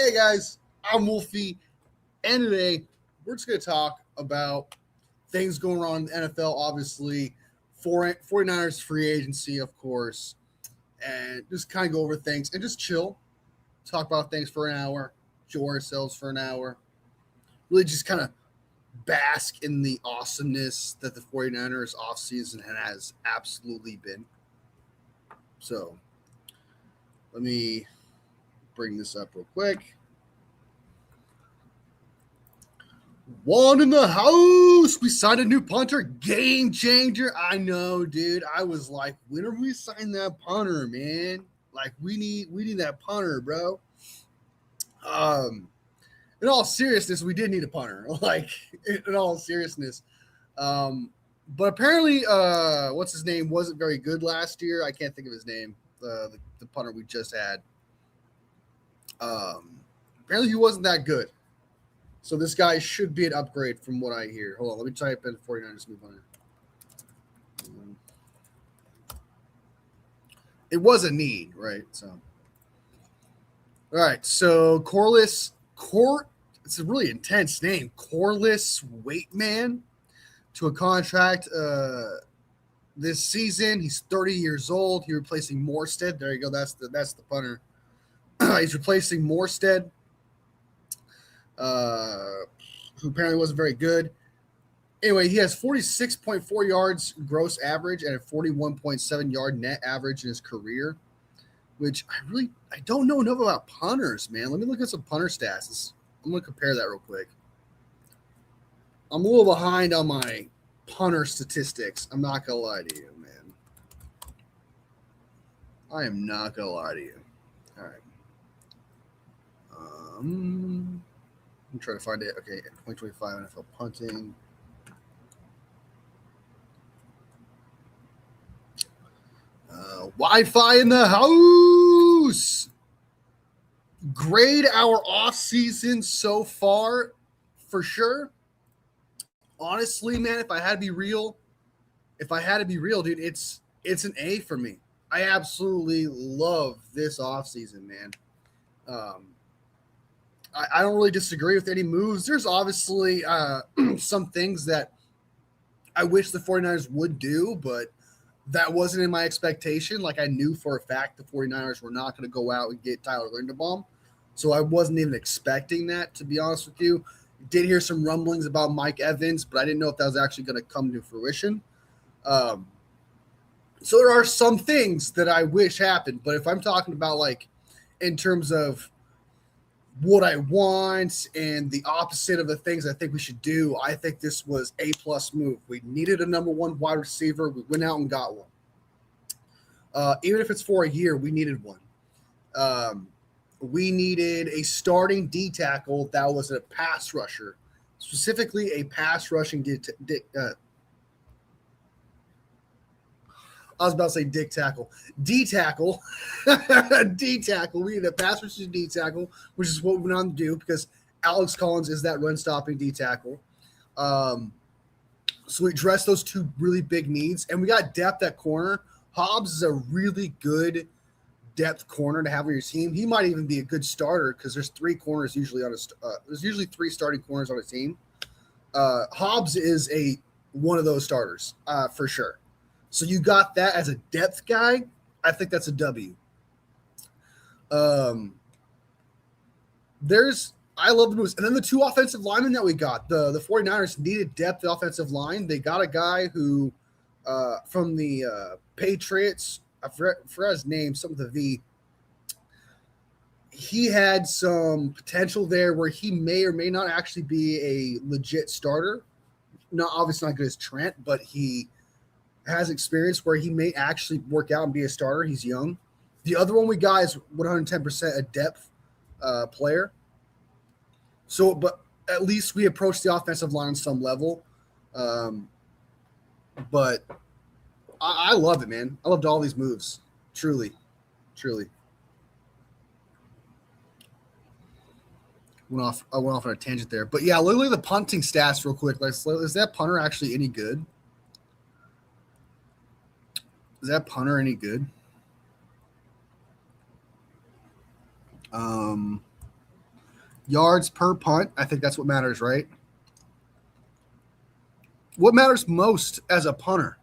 Hey guys, I'm Wolfie, and today we're just going to talk about things going on in the NFL, obviously, 49ers free agency, of course, and just kind of go over things and just chill, talk about things for an hour, enjoy ourselves for an hour, really just kind of bask in the awesomeness that the 49ers offseason has absolutely been. So let me bring this up real quick. One in the house. We signed a new punter, game changer. I know, dude. I was like, when are we signing that punter, man? Like, we need that punter, bro. Um, in all seriousness, we did need a punter. Like, in all seriousness. But apparently, what's his name wasn't very good last year. I can't think of his name. The punter we just had. Apparently, he wasn't that good. So this guy should be an upgrade from what I hear. Hold on, let me type in 49ers move on. It was a need, right? So, all right. So it's a really intense name. Corliss Waitman to a contract this season. He's 30 years old. He's replacing Morstead. There you go. That's the punter. He's replacing Morstead. Who apparently wasn't very good. Anyway, he has 46.4 yards gross average and a 41.7 yard net average in his career, which I don't know enough about punters, man. Let me look at some punter stats. I'm going to compare that real quick. I'm a little behind on my punter statistics. I'm not going to lie to you, man. I am not going to lie to you. All right. I'm trying to find it. Okay, 2025 NFL punting. Wi-Fi in the house. Grade our off season so far, for sure. Honestly, man, if I had to be real, dude, it's an A for me. I absolutely love this off season, man. I don't really disagree with any moves. There's obviously some things that I wish the 49ers would do, but that wasn't in my expectation. Like, I knew for a fact the 49ers were not going to go out and get Tyler Linderbaum. So I wasn't even expecting that, to be honest with you. Did hear some rumblings about Mike Evans, but I didn't know if that was actually going to come to fruition. So there are some things that I wish happened. But if I'm talking about, like, in terms of what I want and the opposite of the things I think we should do, I think this was a plus move. We needed a number one wide receiver. We went out and got one. Even if it's for a year, we needed one. We needed a starting D tackle that was a pass rusher, specifically a pass rushing I was about to say dick tackle. D tackle. D tackle. We need a pass rushing D tackle, which is what we went on to do because Alex Collins is that run stopping D tackle. So we addressed those two really big needs, and we got depth at corner. Hobbs is a really good depth corner to have on your team. He might even be a good starter because there's three corners usually on there's usually three starting corners on a team. Hobbs is one of those starters for sure. So you got that as a depth guy. I think that's a W. I love the moves. And then the two offensive linemen that we got, the 49ers needed depth offensive line. They got a guy who from the Patriots, I forgot his name, something with a V. He had some potential there where he may or may not actually be a legit starter. Obviously not good as Trent, but he has experience where he may actually work out and be a starter. He's young. The other one we got is 110% a depth player. So, but at least we approached the offensive line on some level. But I love it, man. I loved all these moves. Truly. I went off on a tangent there. But yeah, look at the punting stats real quick. Like, is that punter actually any good? Is that punter any good? Yards per punt. I think that's what matters, right? What matters most as a punter?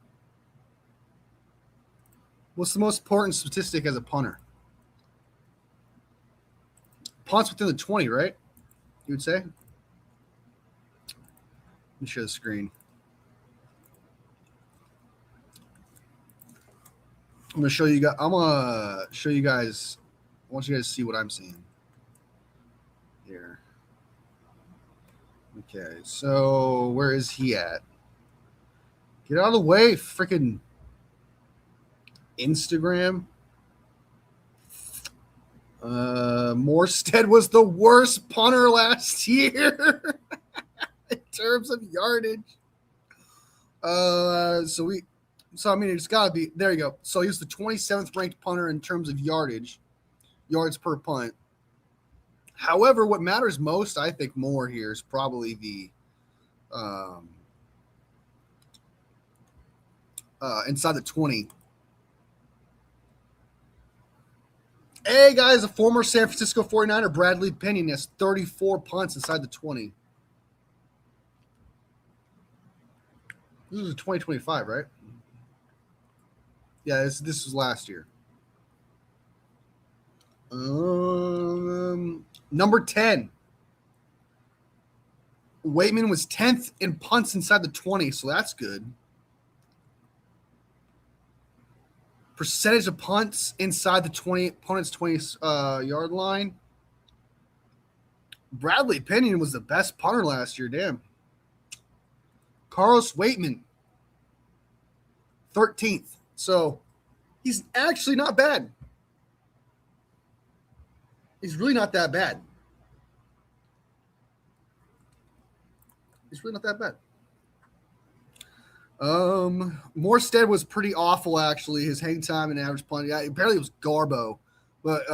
What's the most important statistic as a punter? Punts within the 20, right? You would say? Let me share the screen. I'm gonna show you guys. I'm gonna show you guys. I want you guys to see what I'm seeing here. Okay, so where is he at? Get out of the way, freaking Instagram. Morstead was the worst punter last year in terms of yardage. So I mean, it's got to be there. You go. So he was the 27th ranked punter in terms of yards per punt. However, what matters most, I think, more here is probably the inside the 20. Hey, guys, a former San Francisco 49er, Bradley Pinion, has 34 punts inside the 20. This is 2025, right? Yeah, this was last year. Number 10. Waitman was 10th in punts inside the 20, so that's good. Percentage of punts inside the 20 opponent's 20-yard line. Bradley Pinion was the best punter last year. Damn. Carlos Waitman, 13th. So he's actually not bad. He's really not that bad. He's really not that bad. Morstead was pretty awful, actually. His hang time and average punt. Yeah, apparently it was Garbo. But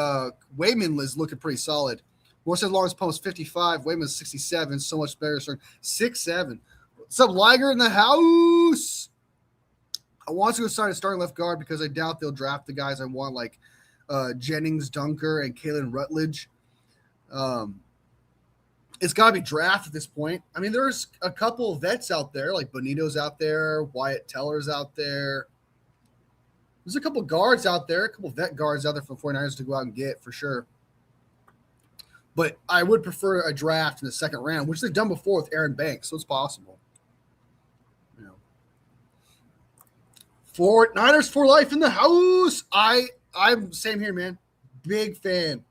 Waitman was looking pretty solid. Morstead's longest punt was 55. Waitman 67. So much better. 6'7". What's up, Liger in the house? I want to go sign a starting left guard because I doubt they'll draft the guys I want, like Jennings, Dunker, and Kalen Rutledge. It's got to be draft at this point. I mean, there's a couple of vets out there, like Bonito's out there, Wyatt Teller's out there. There's a couple of guards out there, a couple of vet guards out there for the 49ers to go out and get for sure. But I would prefer a draft in the second round, which they've done before with Aaron Banks, so it's possible. You know, 49ers for life in the house. I'm same here, man. Big fan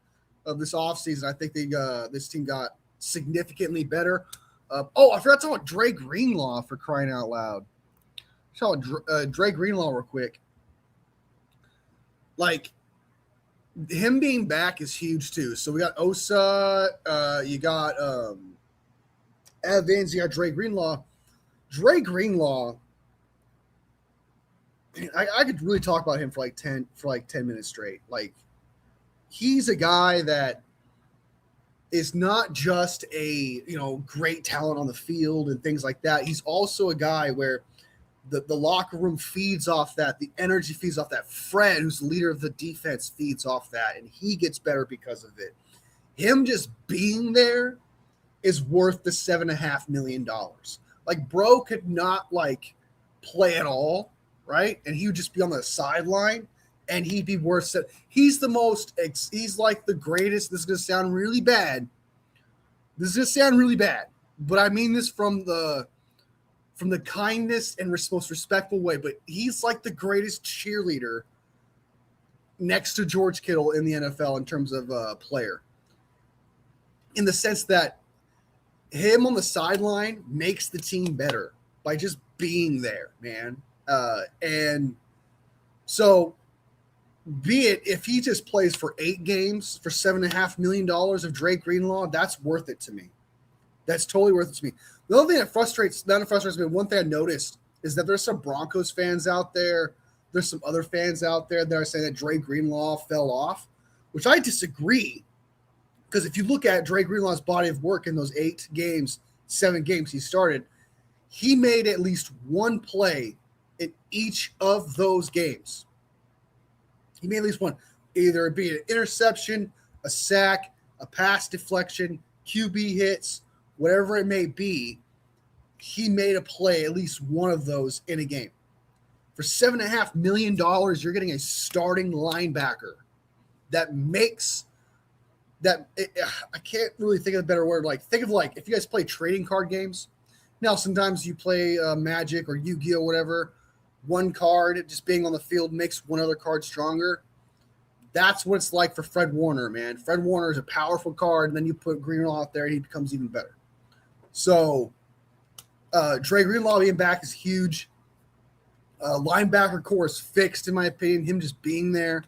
of this offseason. I think this team got significantly better. I forgot to talk about Dre Greenlaw, for crying out loud. Talk about Dre Greenlaw real quick. Like, him being back is huge too. So we got Osa, you got Evans, you got Dre Greenlaw. Dre Greenlaw, I could really talk about him for like 10 minutes straight. Like, he's a guy that is not just a great talent on the field and things like that. He's also a guy where the locker room feeds off that, the energy feeds off that. Fred, who's the leader of the defense, feeds off that, and he gets better because of it. Him just being there is worth the $7.5 million. Like, bro could not play at all, right? And he would just be on the sideline, and he'd be worth it. He's like the greatest. This is going to sound really bad. But I mean this from the kindness and most respectful way. But he's like the greatest cheerleader next to George Kittle in the NFL in terms of player. In the sense that him on the sideline makes the team better by just being there, man. And so, be it if he just plays for 8 games for $7.5 million of Dre Greenlaw, that's worth it to me. That's totally worth it to me. The only thing that frustrates me, one thing I noticed is that there's some Broncos fans out there. There's some other fans out there that are saying that Dre Greenlaw fell off, which I disagree. Because if you look at Dre Greenlaw's body of work in those 7 games he started, he made at least one play in each of those games. He made at least one, either it be an interception, a sack, a pass deflection, QB hits, whatever it may be, he made a play, at least one of those in a game. For $7.5 million, you're getting a starting linebacker that makes that. I can't really think of a better word. Like, think of like if you guys play trading card games. Now, sometimes you play Magic or Yu-Gi-Oh, whatever. One card just being on the field makes one other card stronger. That's what it's like for Fred Warner, man. Fred Warner is a powerful card, and then you put Greenlaw out there, and he becomes even better. So, Dre Greenlaw being back is huge. Linebacker core is fixed, in my opinion. Him just being there.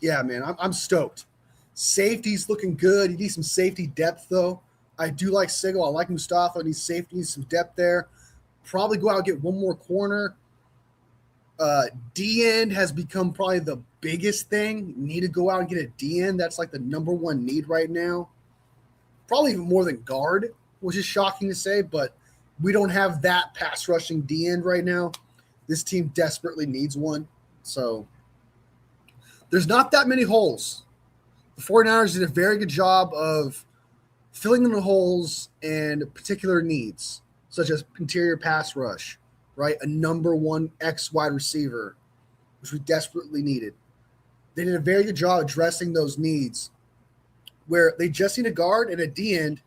Yeah, man, I'm stoked. Safety's looking good. You need some safety depth, though. I do like Sigel. I like Mustafa. Needs safety, needs some depth there. Probably go out and get one more corner. D-end has become probably the biggest thing. You need to go out and get a D-end. That's like the number one need right now. Probably even more than guard, which is shocking to say, but we don't have that pass rushing D-end right now. This team desperately needs one. So there's not that many holes. The 49ers did a very good job of filling in the holes and particular needs, such as interior pass rush, right? A number one X wide receiver, which we desperately needed. They did a very good job addressing those needs where they just need a guard and a D-end,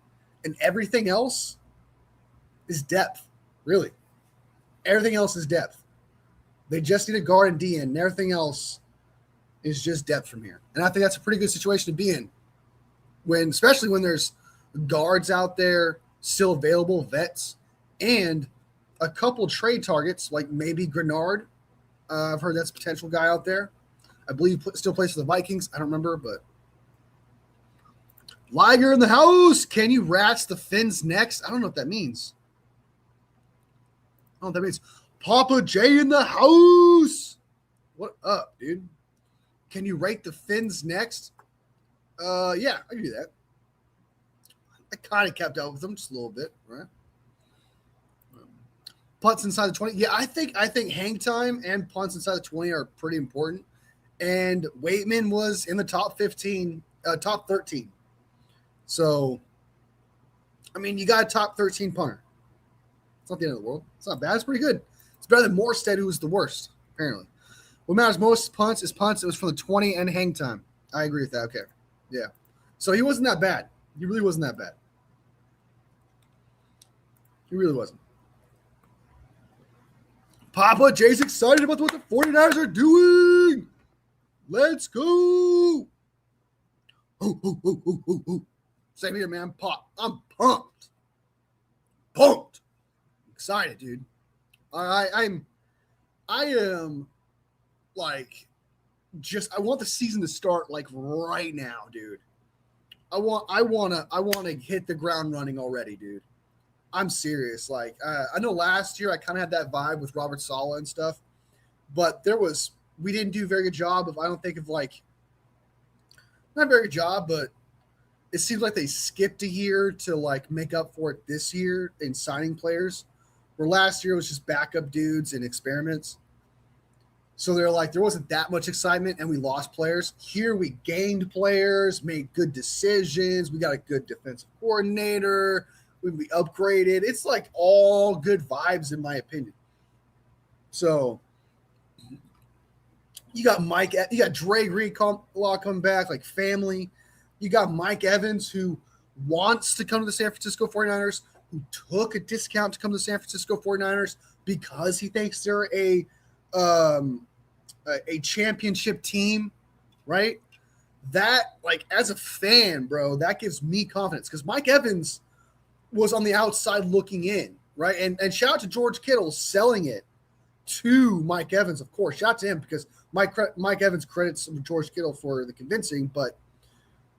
and everything else is depth, really. Everything else is depth. They just need a guard and D-end, and everything else is just depth from here. And I think that's a pretty good situation to be in, especially when there's guards out there still available, vets, and a couple trade targets, like maybe Grenard. I've heard that's a potential guy out there. I believe still plays for the Vikings. I don't remember, but Liger in the house. Can you rats the fins next? I don't know what that means. I don't know what that means. Papa J in the house. What up, dude? Can you rate the fins next? Yeah, I can do that. I kind of kept up with them just a little bit, right? Punts inside the 20. Yeah, I think hang time and punts inside the 20 are pretty important. And Waitman was in the top 15, top 13. So, I mean, you got a top 13 punter. It's not the end of the world. It's not bad. It's pretty good. It's better than Morstead, who was the worst, apparently. What matters most punts is punts. It was from the 20 and hang time. I agree with that. Okay. Yeah. So he wasn't that bad. He really wasn't that bad. He really wasn't. Papa Jay's excited about what the 49ers are doing. Let's go. Oh. Same here, man. I'm pumped. Excited, dude. I am like just I want the season to start like right now, dude. I wanna hit the ground running already, dude. I'm serious. Like I know last year I kind of had that vibe with Robert Saleh and stuff, but we didn't do a very good job of not a very good job, but it seems like they skipped a year to like make up for it this year in signing players, where last year was just backup dudes and experiments. So they're like, there wasn't that much excitement and we lost players. Here we gained players, made good decisions. We got a good defensive coordinator. We upgraded. It's like all good vibes in my opinion. So you got Dre Greenlaw coming back, like family. You got Mike Evans, who wants to come to the San Francisco 49ers, who took a discount to come to the San Francisco 49ers because he thinks they're a championship team, right? That, like, as a fan, bro, that gives me confidence because Mike Evans was on the outside looking in, right? And shout out to George Kittle selling it to Mike Evans, of course. Shout out to him because Mike Evans credits George Kittle for the convincing, but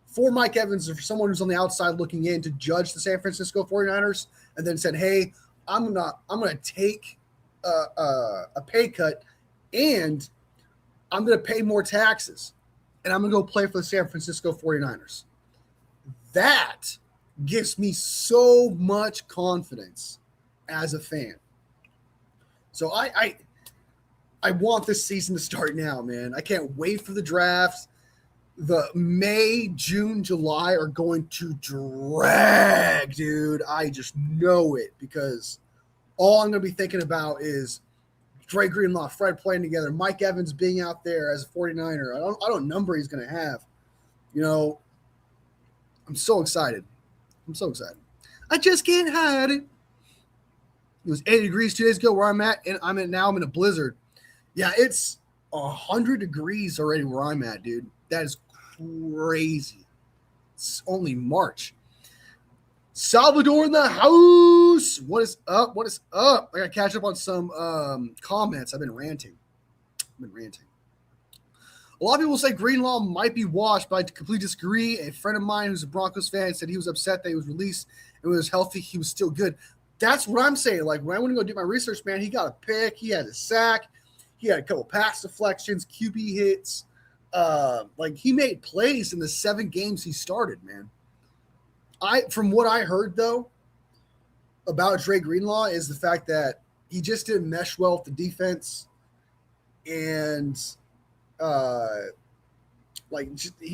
for Mike Evans or for someone who's on the outside looking in to judge the San Francisco 49ers and then said, hey, I'm gonna take a pay cut and I'm going to pay more taxes and I'm going to go play for the San Francisco 49ers. That gives me so much confidence as a fan. So I want this season to start now, man. I can't wait for the draft. The May, June, July are going to drag, dude. I just know it because all I'm going to be thinking about is Dre Greenlaw, Fred playing together, Mike Evans being out there as a 49er. I don't number he's going to have. You know, I'm so excited. I'm so excited. I just can't hide it. It was 80 degrees 2 days ago where I'm at, and I'm in a blizzard. Yeah, it's 100 degrees already where I'm at, dude. That is crazy. It's only March. Salvador in the house. What is up? What is up? I got to catch up on some comments. I've been ranting. A lot of people say Greenlaw might be washed, but I completely disagree. A friend of mine who's a Broncos fan said he was upset that he was released and when he was healthy, he was still good. That's what I'm saying. Like, when I went to go do my research, man, he got a pick. He had a sack. He had a couple pass deflections, QB hits. Like, he made plays in the 7 games he started, man. From what I heard, though, about Dre Greenlaw is the fact that he just didn't mesh well with the defense. And, he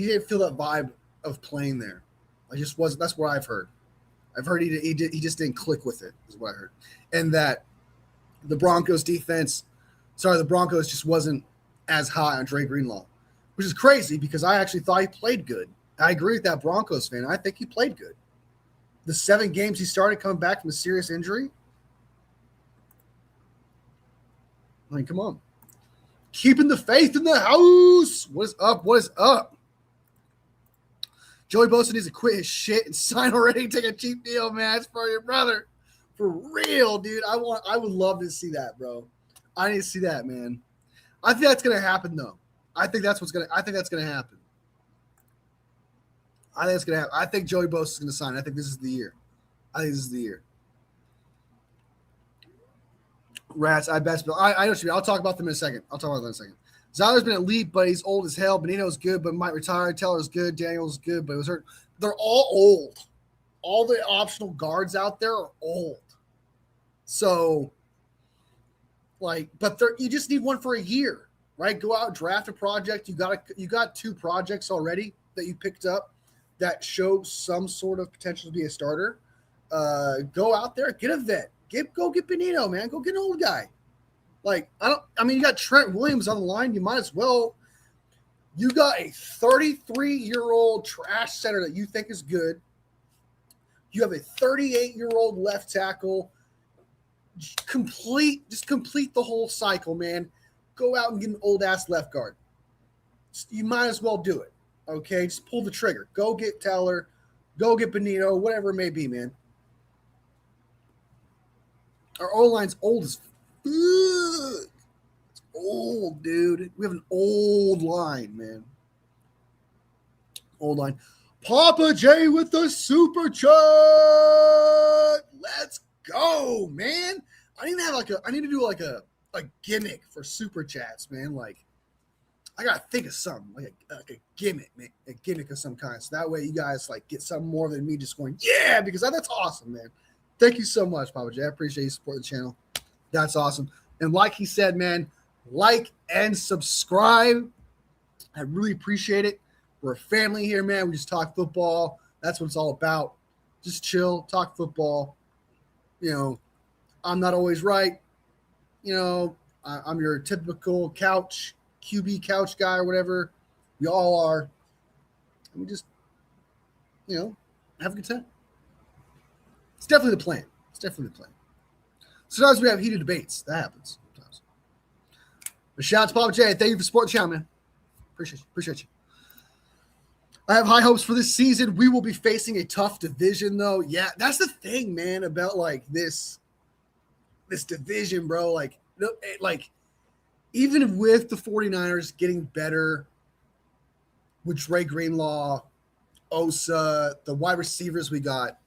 didn't feel that vibe of playing there. I just wasn't. That's what I've heard. I've heard he just didn't click with it, is what I heard. And that the Broncos just wasn't as high on Dre Greenlaw, which is crazy because I actually thought he played good. I agree with that Broncos fan. I think he played good. The 7 games he started coming back from a serious injury. I mean, come on. Keeping the faith in the house. What is up? What is up? Joey Bosa needs to quit his shit and sign already. Take a cheap deal, man. It's for your brother. For real, dude. I would love to see that, bro. I need to see that, man. I think that's gonna happen, though. I think that's gonna happen. I think Joey Bosa is gonna sign. I think this is the year. Rats, I bet. I know what you mean. I'll talk about them in a second. Zyler's been elite, but he's old as hell. Benito's good, but might retire. Teller's good. Daniel's good, but he was hurt. They're all old. All the optional guards out there are old. So, but you just need one for a year, right? Go out and draft a project. You got 2 projects already that you picked up that show some sort of potential to be a starter. Go out there, get a vet. Go get Benito, man. Go get an old guy. You got Trent Williams on the line. You might as well. You got a 33-year-old trash center that you think is good. You have a 38-year-old left tackle. Just complete the whole cycle, man. Go out and get an old-ass left guard. You might as well do it, okay? Just pull the trigger. Go get Teller. Go get Benito, whatever it may be, man. Our O-line's old as fuck. It's old, dude. We have an old line, man. Old line. Papa J with the super chat. Let's go, man. I need to do a gimmick for super chats, man. I gotta think of something like a gimmick, man. A gimmick of some kind. So that way you guys get something more than me just going, yeah, because that's awesome, man. Thank you so much, Papa J. I appreciate you supporting the channel. That's awesome. And like he said, man, like and subscribe. I really appreciate it. We're a family here, man. We just talk football. That's what it's all about. Just chill, talk football. I'm not always right. I'm your typical QB couch guy or whatever. We all are. And we just, have a good time. It's definitely the plan. Sometimes we have heated debates. That happens sometimes. But shout out to Papa J. Thank you for supporting the channel, man. Appreciate you. I have high hopes for this season. We will be facing a tough division, though. Yeah, that's the thing, man, about this division, bro. Even with the 49ers getting better with Dre Greenlaw, Osa, the wide receivers we got,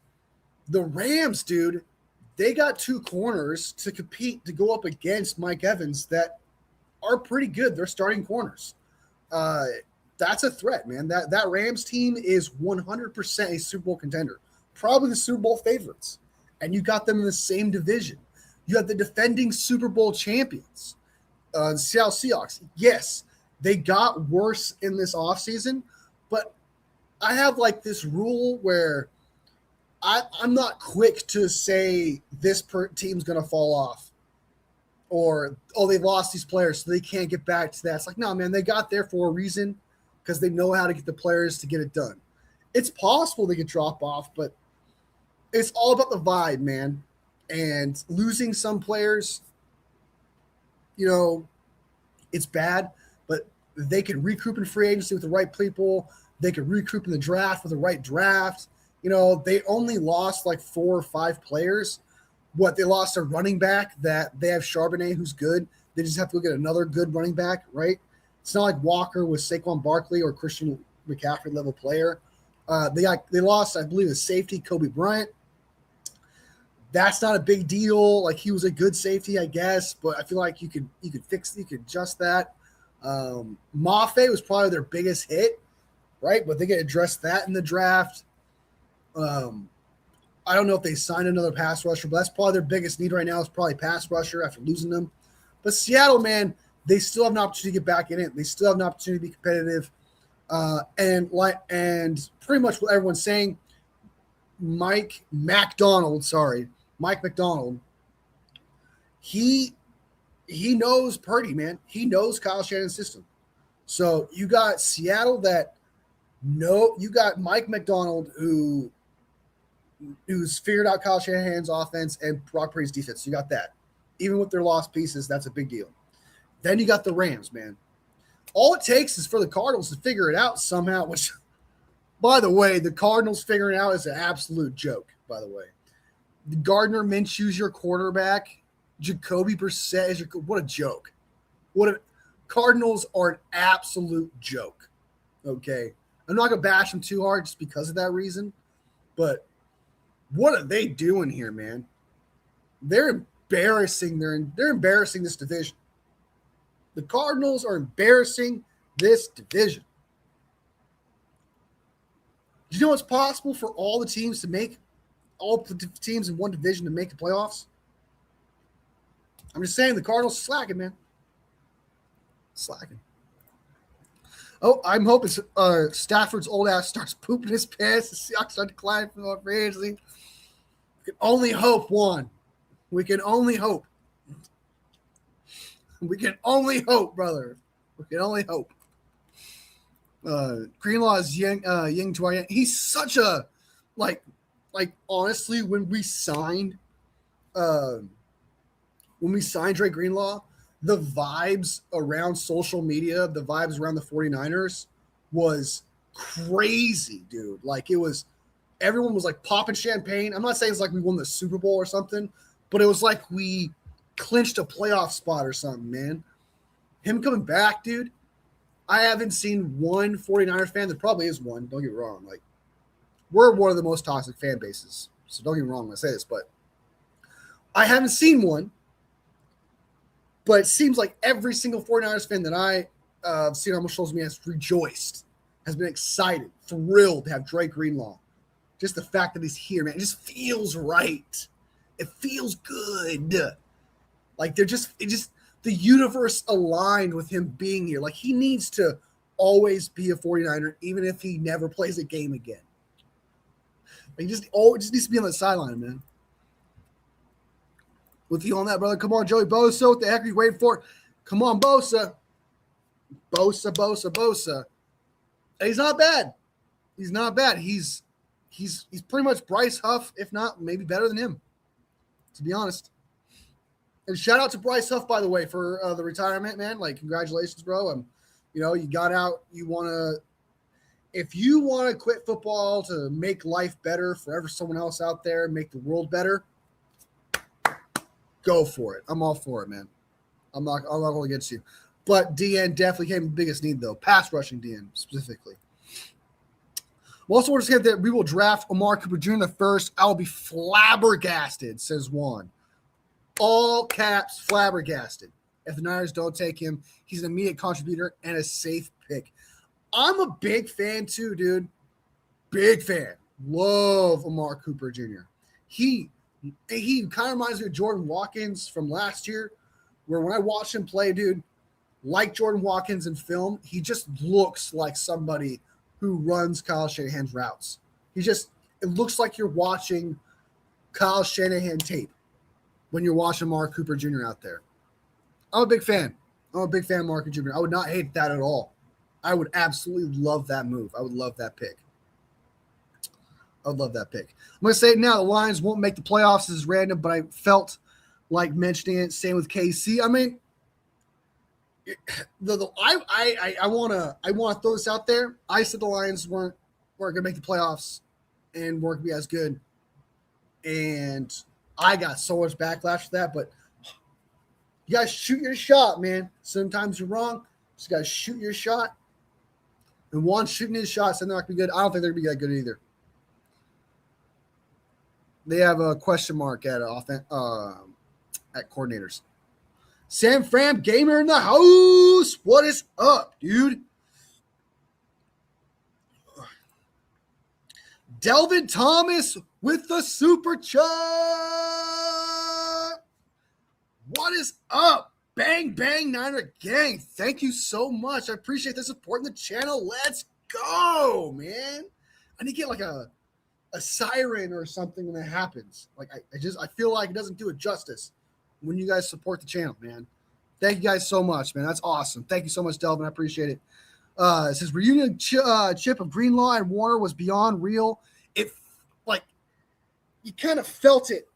the Rams, dude, they got 2 corners to compete to go up against Mike Evans that are pretty good. They're starting corners. That's a threat, man. That Rams team is 100% a Super Bowl contender, probably the Super Bowl favorites. And you got them in the same division. You have the defending Super Bowl champions, the Seattle Seahawks. Yes, they got worse in this offseason, But I have like this rule where I'm not quick to say this team's going to fall off or, oh, they lost these players so they can't get back to that. It's like, no, man, they got there for a reason because they know how to get the players to get it done. It's possible they could drop off, but it's all about the vibe, man. And losing some players, it's bad, but they can recruit in free agency with the right people. They can recruit in the draft with the right draft. They only lost like 4 or 5 players. They lost a running back that they have Charbonnet, who's good. They just have to go get another good running back, right? It's not like Walker with Saquon Barkley or Christian McCaffrey level player. They lost, I believe, a safety, Kobe Bryant. That's not a big deal. Like, he was a good safety, I guess, but I feel like you could adjust that. Mafe was probably their biggest hit, right? But they could address that in the draft. I don't know if they signed another pass rusher, but that's probably their biggest need right now is probably pass rusher after losing them. But Seattle, man, they still have an opportunity to get back in it. They still have an opportunity to be competitive. And pretty much what everyone's saying, Mike McDonald, he knows Purdy, man. He knows Kyle Shanahan's system. So you got Seattle you got Mike McDonald who's figured out Kyle Shanahan's offense and Brock Purdy's defense. You got that. Even with their lost pieces, that's a big deal. Then you got the Rams, man. All it takes is for the Cardinals to figure it out somehow, which, by the way, the Cardinals figuring it out is an absolute joke, by the way. Gardner Minshew's your quarterback. Jacoby Brissett is what a joke. Cardinals are an absolute joke, okay? I'm not going to bash them too hard just because of that reason, but what are they doing here, man? They're embarrassing. They're embarrassing this division. The Cardinals are embarrassing this division. Do you know it's possible for all the teams in one division to make the playoffs? I'm just saying the Cardinals are slacking, man. Slacking. Oh, I'm hoping Stafford's old ass starts pooping his pants. The Seahawks start declining from the free agency. We can only hope, Juan. We can only hope. We can only hope, brother. We can only hope. Greenlaw is Ying to our Yang. He's such a honestly, when we signed Dre Greenlaw, the vibes around social media, the vibes around the 49ers was crazy, dude. Like, everyone was like popping champagne. I'm not saying it's like we won the Super Bowl or something, but it was like we clinched a playoff spot or something, man. Him coming back, dude. I haven't seen one 49er fan. There probably is one. Don't get me wrong. Like, we're one of the most toxic fan bases. So don't get me wrong when I say this, but I haven't seen one. But it seems like every single 49ers fan that I've seen on social media has rejoiced, has been excited, thrilled to have Dre Greenlaw. Just the fact that he's here, man, it just feels right. It feels good. Like the universe aligned with him being here. Like, he needs to always be a 49er, even if he never plays a game again. Like, he just needs to be on the sideline, man. With you on that, brother. Come on, Joey Bosa. What the heck are you waiting for? Come on, Bosa. Bosa. And he's not bad. He's not bad. He's pretty much Bryce Huff, if not maybe better than him, to be honest. And shout out to Bryce Huff, by the way, for the retirement, man. Like, congratulations, bro. You got out. If you want to quit football to make life better for someone else out there, make the world better, go for it. I'm all for it, man. I'm not going against you. But DN definitely came the biggest need, though. Pass rushing DN, specifically. We also want to say that we will draft Amari Cooper Jr. the first. I will be flabbergasted, says Juan. All caps, flabbergasted. If the Niners don't take him, he's an immediate contributor and a safe pick. I'm a big fan, too, dude. Big fan. Love Amari Cooper Jr. He kind of reminds me of Jordan Watkins from last year, where when I watch him play, dude, like Jordan Watkins in film, he just looks like somebody who runs Kyle Shanahan's routes. It looks like you're watching Kyle Shanahan tape when you're watching Mark Cooper Jr. out there. I'm a big fan. I'm a big fan of Mark Jr. I would not hate that at all. I would absolutely love that move. I would love that pick. I'm going to say it now. The Lions won't make the playoffs. This is random, but I felt like mentioning it. Same with KC. I mean, I want to throw this out there. I said the Lions weren't going to make the playoffs and weren't going to be as good. And I got so much backlash for that. But you guys shoot your shot, man. Sometimes you're wrong. Just got to shoot your shot. And one shooting his shot said they're not going to be good. I don't think they're going to be that good either. They have a question mark at coordinators. Sam Fram Gamer in the house. What is up, dude? Delvin Thomas with the super chat. What is up? Bang, bang, Niner gang. Thank you so much. I appreciate the support in the channel. Let's go, man. I need to get like a siren or something when that happens. Like I feel like it doesn't do it justice when you guys support the channel, man. Thank you guys so much, man. That's awesome. Thank you so much, Delvin. I appreciate it. It says reunion chip of Greenlaw and Warner was beyond real. It like you kind of felt it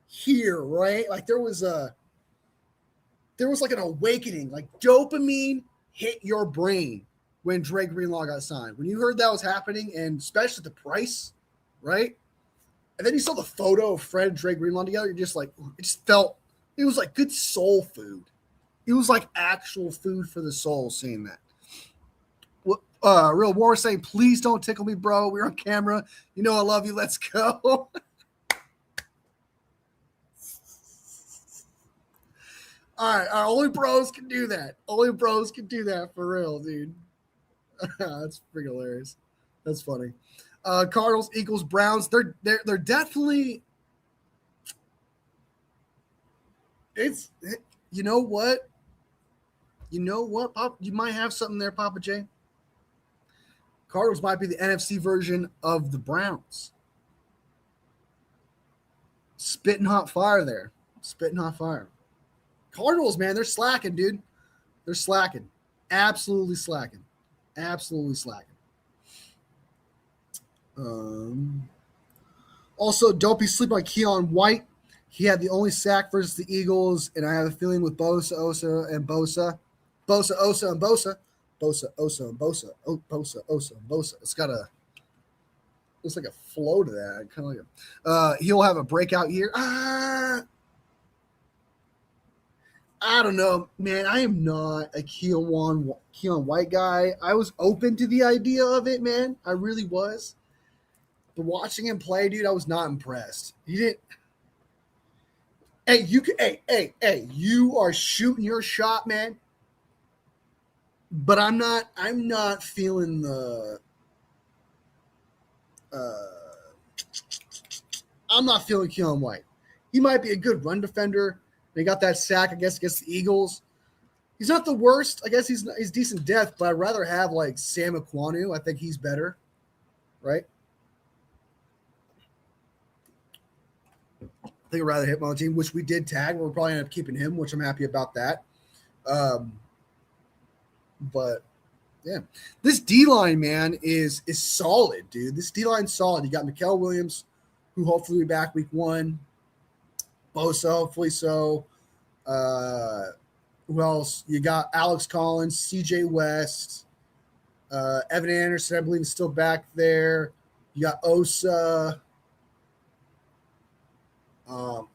here, right? Like there was like an awakening, like dopamine hit your brain when Dre Greenlaw got signed. When you heard that was happening, and especially the price, right? And then you saw the photo of Fred and Dre Greenlaw together, you're just like, it just felt, it was like good soul food. It was like actual food for the soul seeing that. Real War saying, please don't tickle me, bro. We're on camera. You know I love you. Let's go. All right. Only bros can do that. Only bros can do that for real, dude. That's freaking hilarious. That's funny. Cardinals, Eagles, Browns. They're definitely. It's you know what, Pop. You might have something there, Papa J. Cardinals might be the NFC version of the Browns. Spitting hot fire there. Spitting hot fire. Cardinals, man, they're slacking, dude. They're slacking. Absolutely slacking. Absolutely slacking. Also, don't be sleeping on Keon White. He had the only sack versus the Eagles, and I have a feeling with Bosa, Osa, and Bosa. Bosa, Osa, and Bosa. Bosa, Osa, and Bosa. Oh, Bosa, Osa, and Bosa. It's like a flow to that. Kind of like he'll have a breakout year. I don't know, man. I am not a Keon White guy. I was open to the idea of it, man. I really was. But watching him play, dude, I was not impressed. He didn't. Hey, you are shooting your shot, man. But I'm not feeling the. I'm not feeling Keon White. He might be a good run defender. They got that sack, I guess, against the Eagles. He's not the worst. I guess he's decent depth, but I'd rather have like Sam Ekwonu. I think he's better, right? I think I'd rather hit my own team, which we did tag. We'll probably end up keeping him, which I'm happy about that. But yeah, this D-line, man, is solid, dude. This D-line's solid. You got Mikael Williams, who hopefully will be back week 1. Bosa, hopefully so. Who else? You got Alex Collins, CJ West, Evan Anderson, I believe, is still back there. You got Osa.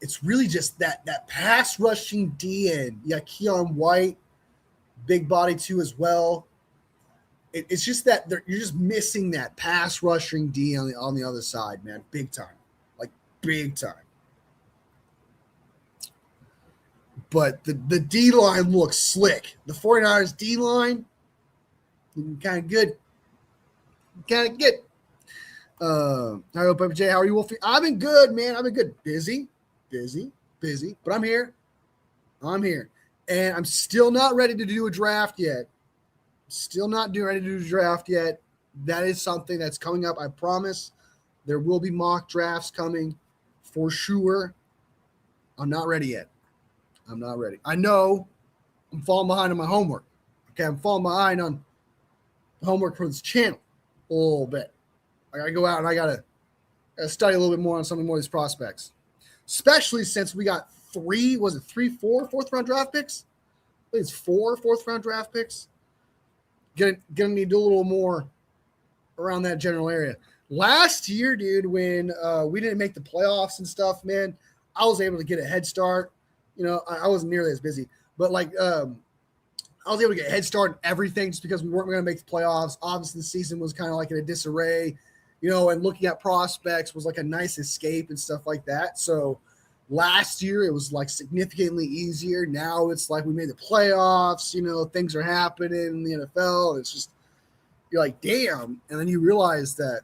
It's really just that pass rushing DN. You got Keon White, big body too as well. It's just that you're just missing that pass rushing D on the other side, man. Big time, like big time. But the D-line looks slick. The 49ers D-line, kind of good. Kind of good. Hi, Papa J. How are you, Wolfie? I've been good, man. I've been good. Busy. But I'm here. And I'm still not ready to do a draft yet. That is something that's coming up. I promise. There will be mock drafts coming for sure. I'm not ready yet. I'm not ready. I know I'm falling behind on my homework. Okay, I'm falling behind on homework for this channel a little bit. I gotta go out and I gotta study a little bit more on some more of these prospects, especially since we got fourth round draft picks. I think it's 4 fourth round draft picks. Gonna need to do a little more around that general area. Last year, dude, when we didn't make the playoffs and stuff, man, I was able to get a head start. You know, I wasn't nearly as busy, but like I was able to get a head start in everything just because we weren't going to make the playoffs. Obviously, the season was kind of like in a disarray, you know, and looking at prospects was like a nice escape and stuff like that. So last year it was like significantly easier. Now it's like we made the playoffs, you know, things are happening in the NFL. It's just, you're like, damn. And then you realize that,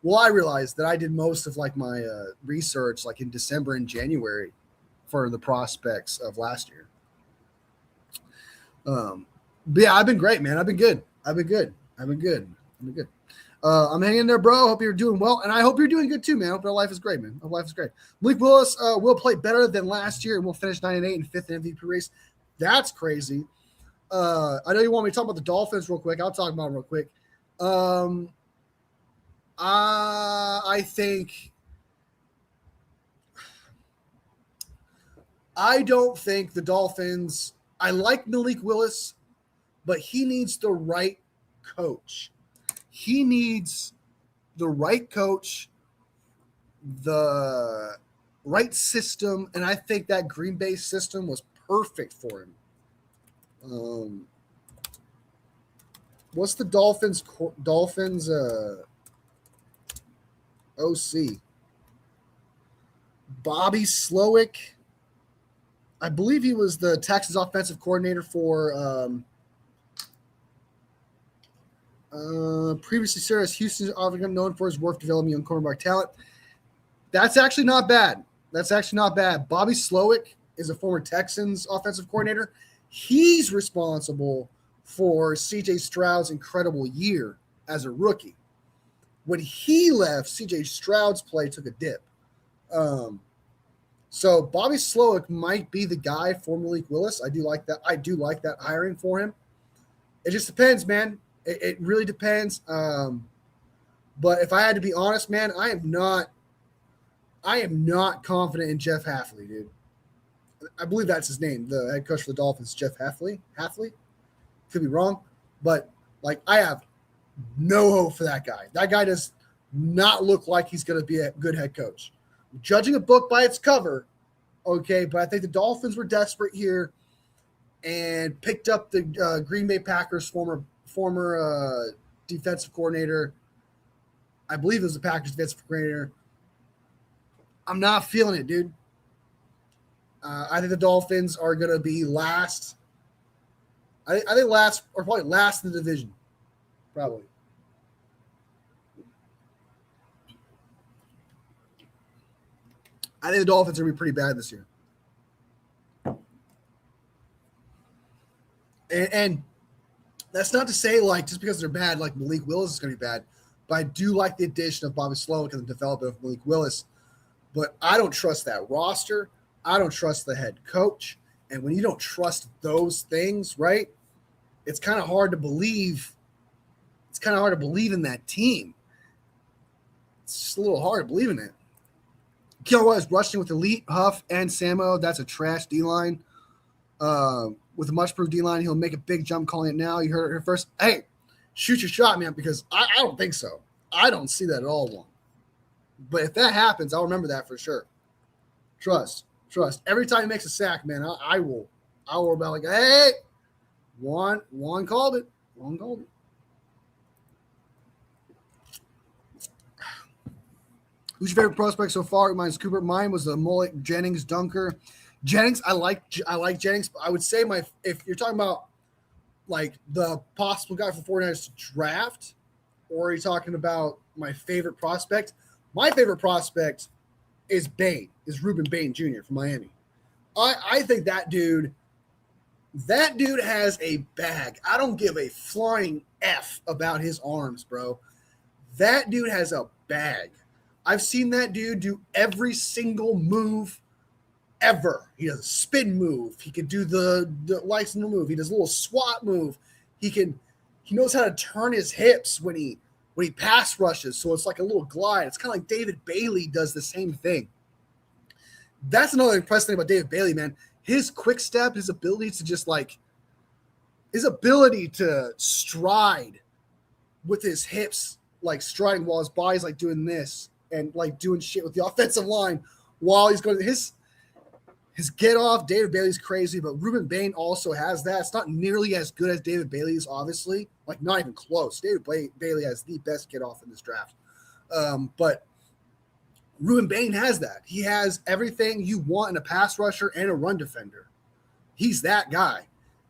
well, I realized that I did most of like my research like in December and January for the prospects of last year. But yeah, I've been great, man. I've been good. I'm hanging in there, bro. Hope you're doing well, and I hope you're doing good too, man. I hope your life is great, man. Hope life is great. Malik Willis will play better than last year, and we'll finish 9-8 and 5th in MVP race. That's crazy. I know you want me to talk about the Dolphins real quick. I'll talk about them real quick. I don't think the Dolphins. I like Malik Willis, but he needs the right coach. He needs the right coach, the right system, and I think that Green Bay system was perfect for him. What's the Dolphins OC? Bobby Slowick. I believe he was the Texans offensive coordinator for previously served as Houston's offensive known for his work developing young cornerback talent. That's actually not bad. Bobby Slowick is a former Texans offensive coordinator. He's responsible for C.J. Stroud's incredible year as a rookie. When he left, C.J. Stroud's play took a dip. So Bobby Slowick might be the guy for Malik Willis. I do like that hiring for him. It just depends, man. It really depends. But if I had to be honest, man, I am not confident in Jeff Hafley, dude. I believe that's his name, the head coach for the Dolphins, Jeff Hafley. Could be wrong, but like I have no hope for that guy. That guy does not look like he's going to be a good head coach. Judging a book by its cover, okay, but I think the Dolphins were desperate here and picked up the Green Bay Packers former defensive coordinator. I believe it was the Packers defensive coordinator. I'm not feeling it, dude. I think the Dolphins are going to be last. I think last, or probably last in the division. Probably. I think the Dolphins are going to be pretty bad this year. And that's not to say, like, just because they're bad, like Malik Willis is going to be bad. But I do like the addition of Bobby Slowick and the development of Malik Willis. But I don't trust that roster. I don't trust the head coach. And when you don't trust those things, right, it's kind of hard to believe. It's kind of hard to believe in that team. It's just a little hard to believe in it. Kiowa is rushing with Elite, Huff, and Samo. That's a trash D-line. With a much-improved D-line, he'll make a big jump calling it now. You heard it here first. Hey, shoot your shot, man, because I don't think so. I don't see that at all, Juan. But if that happens, I'll remember that for sure. Trust. Every time he makes a sack, man, I will be like, hey, Juan called it. Who's your favorite prospect so far? Mine's Cooper. Mine was the Mullet Jennings Dunker. Jennings, I like Jennings. I would say if you're talking about like the possible guy for 49ers to draft, or are you talking about my favorite prospect? My favorite prospect is Ruben Bain Jr. from Miami. I think that dude That dude has a bag. I don't give a flying F about his arms, bro. That dude has a bag. I've seen that dude do every single move ever. He does a spin move. He can do the license move. He does a little swat move. He knows how to turn his hips when he pass rushes. So it's like a little glide. It's kind of like David Bailey does the same thing. That's another impressive thing about David Bailey, man. His quick step, his ability to stride with his hips, like striding while his body's like doing this and like doing shit with the offensive line while he's going. His get off, David Bailey's crazy, but Ruben Bain also has that. It's not nearly as good as David Bailey's, obviously, like not even close. David Bailey has the best get off in this draft, but Ruben Bain has that. He has everything you want in a pass rusher and a run defender. He's that guy.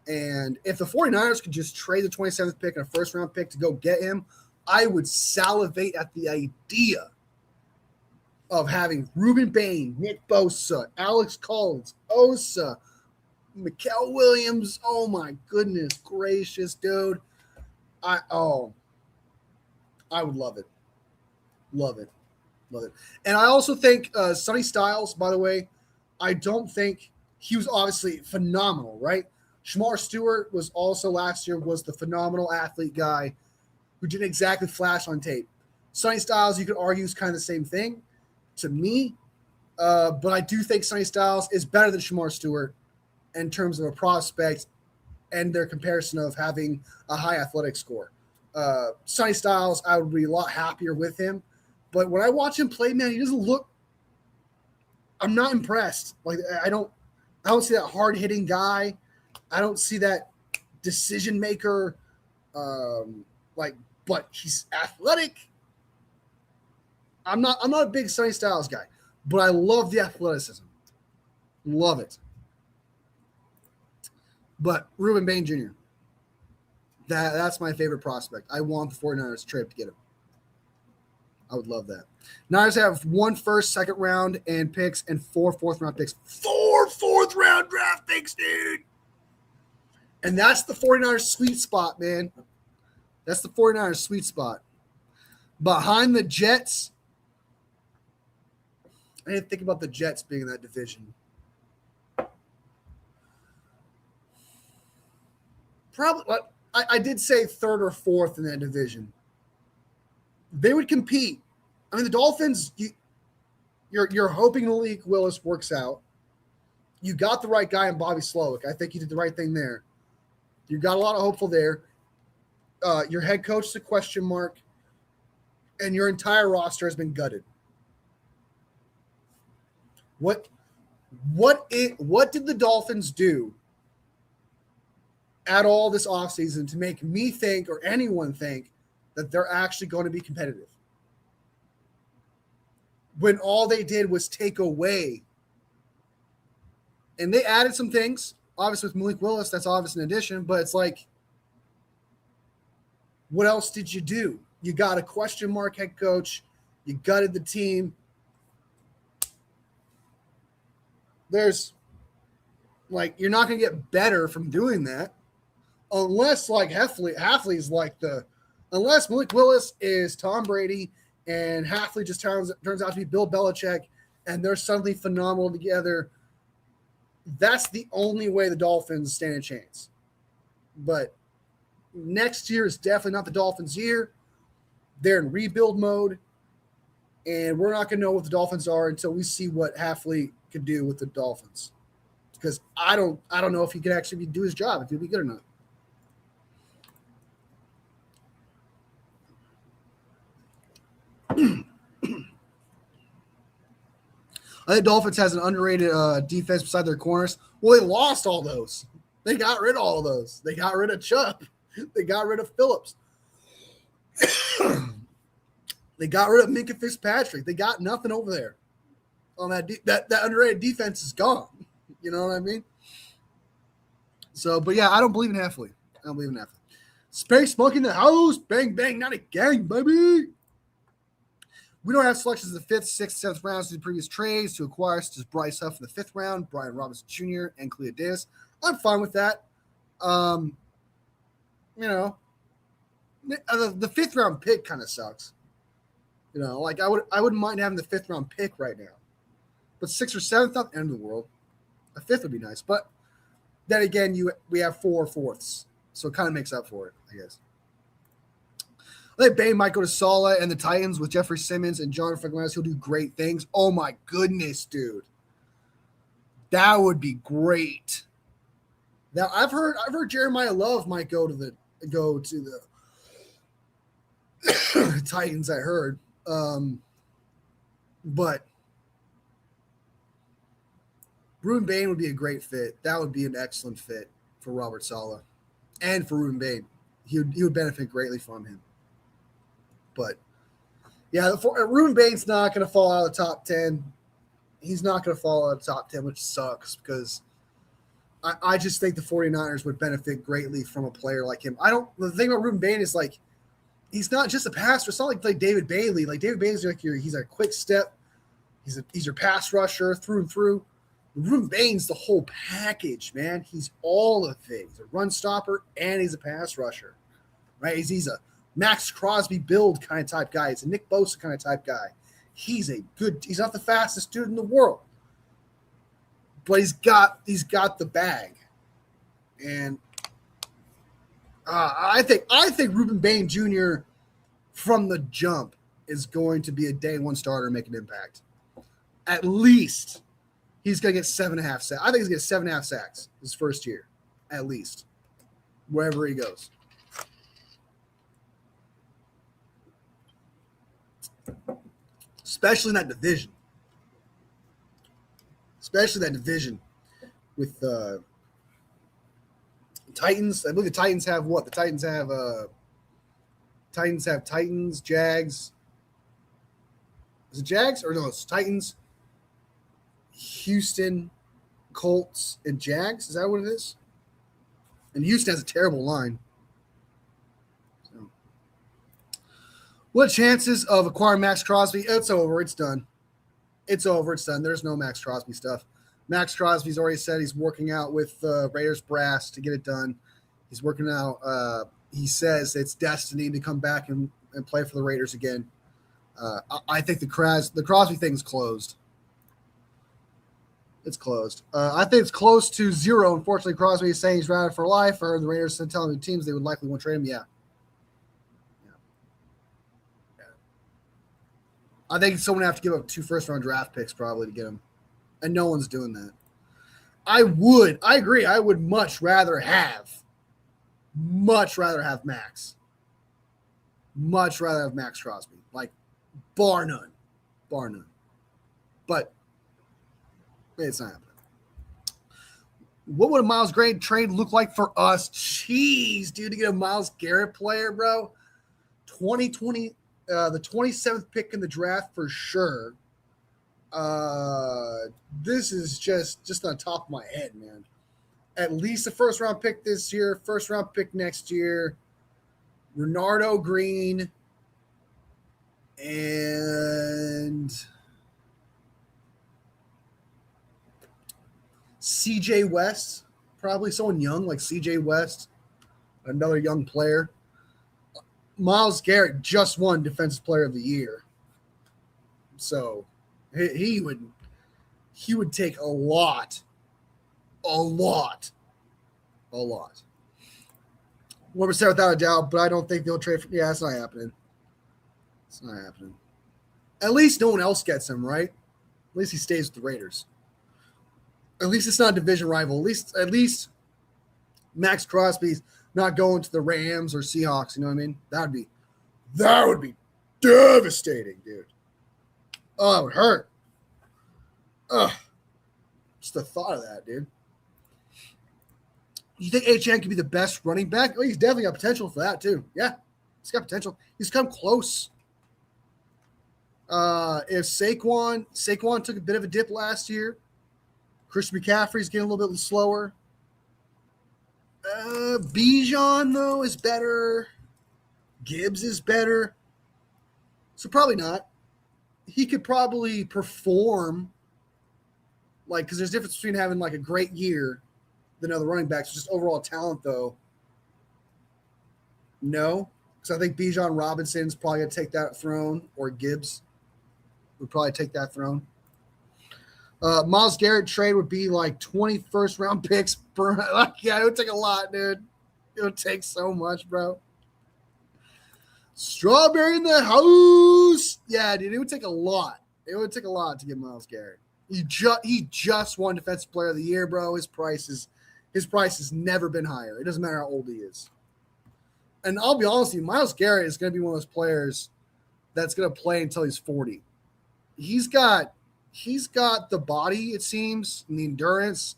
And if the 49ers could just trade the 27th pick and a first-round pick to go get him, I would salivate at the idea of having Ruben Bain, Nick Bosa, Alex Collins, Osa, Mikael Williams. Oh, my goodness gracious, dude. I would love it. Love it. Love it. And I also think Sonny Styles, by the way, I don't think he was obviously phenomenal, right? Shamar Stewart was also last year was the phenomenal athlete guy who didn't exactly flash on tape. Sonny Styles, you could argue, is kind of the same thing to me. But I do think Sonny Styles is better than Shamar Stewart in terms of a prospect and their comparison of having a high athletic score. Sonny Styles, I would be a lot happier with him. But when I watch him play, man, he doesn't look – I'm not impressed. Like, I don't see that hard-hitting guy. I don't see that decision maker. But he's athletic. I'm not a big Sonny Styles guy, but I love the athleticism. Love it. But Ruben Bain Jr., that's my favorite prospect. I want the 49ers to trade to get him. I would love that. Niners have 1 first, second round and picks and 4 fourth-round picks. 4 fourth-round draft picks, dude. And that's the 49ers sweet spot, man. That's the 49ers sweet spot. Behind the Jets, I didn't think about the Jets being in that division. Probably, I did say third or fourth in that division. They would compete. I mean, the Dolphins, you're hoping Malik Willis works out. You got the right guy in Bobby Slowick. I think you did the right thing there. You got a lot of hopeful there. Your head coach is a question mark, and your entire roster has been gutted. What did the Dolphins do at all this offseason to make me think or anyone think that they're actually going to be competitive? When all they did was take away. And they added some things. Obviously, with Malik Willis, that's obvious an addition. But it's like, what else did you do? You got a question mark head coach. You gutted the team. There's, like, you're not going to get better from doing that. Unless, like, Hafley's like unless Malik Willis is Tom Brady and Hafley just turns out to be Bill Belichick and they're suddenly phenomenal together, that's the only way the Dolphins stand a chance. But next year is definitely not the Dolphins' year. They're in rebuild mode, and we're not going to know what the Dolphins are until we see what Hafley could do with the Dolphins. Because I don't know if he could actually do his job, if he'll be good or not. I think Dolphins has an underrated defense beside their corners. Well, they lost all those. They got rid of all of those. They got rid of Chubb. They got rid of Phillips. They got rid of Minka Fitzpatrick. They got nothing over there. On that underrated defense is gone. You know what I mean? So, but yeah, I don't believe in Hafley. Space Monkey in the house. Bang, bang, not a gang, baby. We don't have selections in the 5th, 6th, 7th rounds to the previous trades to acquire such as Bryce Huff in the 5th round, Brian Robinson Jr., and Clea Davis. I'm fine with that. Um, you know, the 5th-round pick kind of sucks. You know, like I wouldn't mind having the 5th-round pick right now, but 6th or 7th, not the end of the world. A 5th would be nice, but then again, we have 4 4ths, so it kind of makes up for it, I guess. I think Bane might go to Sala and the Titans with Jeffrey Simmons and John Franklin. He'll do great things. Oh my goodness, dude, that would be great. Now I've heard Jeremiah Love might go to the Titans. I heard, but Ruben Bain would be a great fit. That would be an excellent fit for Robert Saleh and for Ruben Bain. He would benefit greatly from him. But yeah, Ruben Bain's not going to fall out of the top 10. He's not going to fall out of the top 10, which sucks because I just think the 49ers would benefit greatly from a player like him. The thing about Ruben Bain is like, he's not just a passer. It's not like David Bailey. Like David Bailey's like he's a quick step. He's your pass rusher through and through. Ruben Bain's the whole package, man. He's all of it. He's a run stopper and he's a pass rusher, right? He's a Max Crosby build kind of type guy. He's a Nick Bosa kind of type guy. He's not the fastest dude in the world, but he's got the bag. And I think Ruben Bain Jr. from the jump is going to be a day one starter and make an impact. At least he's going to get 7.5 sacks. I think he's going to get 7.5 sacks his first year, at least, wherever he goes. Especially in that division. With Titans. I believe the Titans have what? The Titans have Titans, Jags. Is it Jags? Or no, it's Titans, Houston, Colts, and Jags. Is that what it is? And Houston has a terrible line. So, what chances of acquiring Max Crosby? It's over. It's done. It's over. It's done. There's no Max Crosby stuff. Max Crosby's already said he's working out with Raiders brass to get it done. He's working out. He says it's destiny to come back and play for the Raiders again. I think the Crosby thing's closed. It's closed. I think it's close to 0. Unfortunately, Crosby is saying he's routed for life. I heard the Raiders telling the teams they would likely want to trade him. Yeah. I think someone would have to give up 2 first-round draft picks probably to get him. And no one's doing that. I agree. I would much rather have Max. Much rather have Max Crosby. Like, bar none. But it's not happening. What would a Myles Garrett trade look like for us? Jeez, dude, to get a Myles Garrett player, bro. 2020, the 27th pick in the draft for sure. This is just on top of my head, man. At least a first round pick this year, first round pick next year. Renardo Green and CJ West, probably someone young like CJ West, another young player. Myles Garrett just won Defensive Player of the Year, so he would take a lot. 100% without a doubt, but I don't think they'll trade for. Yeah, it's not happening. At least no one else gets him, right? At least he stays with the Raiders. At least it's not a division rival. At least Max Crosby's not going to the Rams or Seahawks. You know what I mean? That would be devastating, dude. Oh, it would hurt. Ugh. Just the thought of that, dude. You think HN could be the best running back? Oh, he's definitely got potential for that, too. Yeah, he's got potential. He's come close. If Saquon took a bit of a dip last year, Christian McCaffrey's getting a little bit slower. Bijan, though, is better. Gibbs is better. So probably not. He could probably perform, like, because there's a difference between having, like, a great year than other running backs. Just overall talent, though, no. Because I think Bijan Robinson's probably going to take that throne, or Gibbs would probably take that throne. Myles Garrett trade would be like 21st round picks per. Yeah, it would take a lot, dude. It would take so much, bro. Strawberry in the house. Yeah, dude, it would take a lot. It would take a lot to get Myles Garrett. He just won Defensive Player of the Year, bro. His price has never been higher. It doesn't matter how old he is. And I'll be honest with you, Myles Garrett is going to be one of those players that's going to play until he's 40. He's got the body, it seems, and the endurance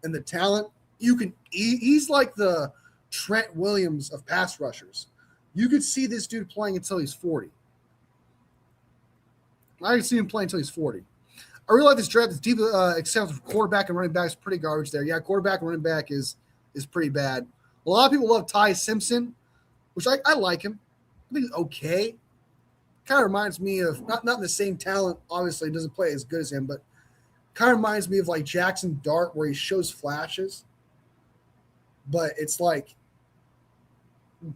and the talent. He's like the Trent Williams of pass rushers. You could see this dude playing until he's 40. I can see him playing until he's 40. I really like this draft. It's deep, except for quarterback and running back is pretty garbage there. Yeah, quarterback and running back is pretty bad. A lot of people love Ty Simpson, which I like him. I think he's okay. Kind of reminds me of not the same talent. Obviously, doesn't play as good as him, but kind of reminds me of like Jackson Dart, where he shows flashes. But it's like,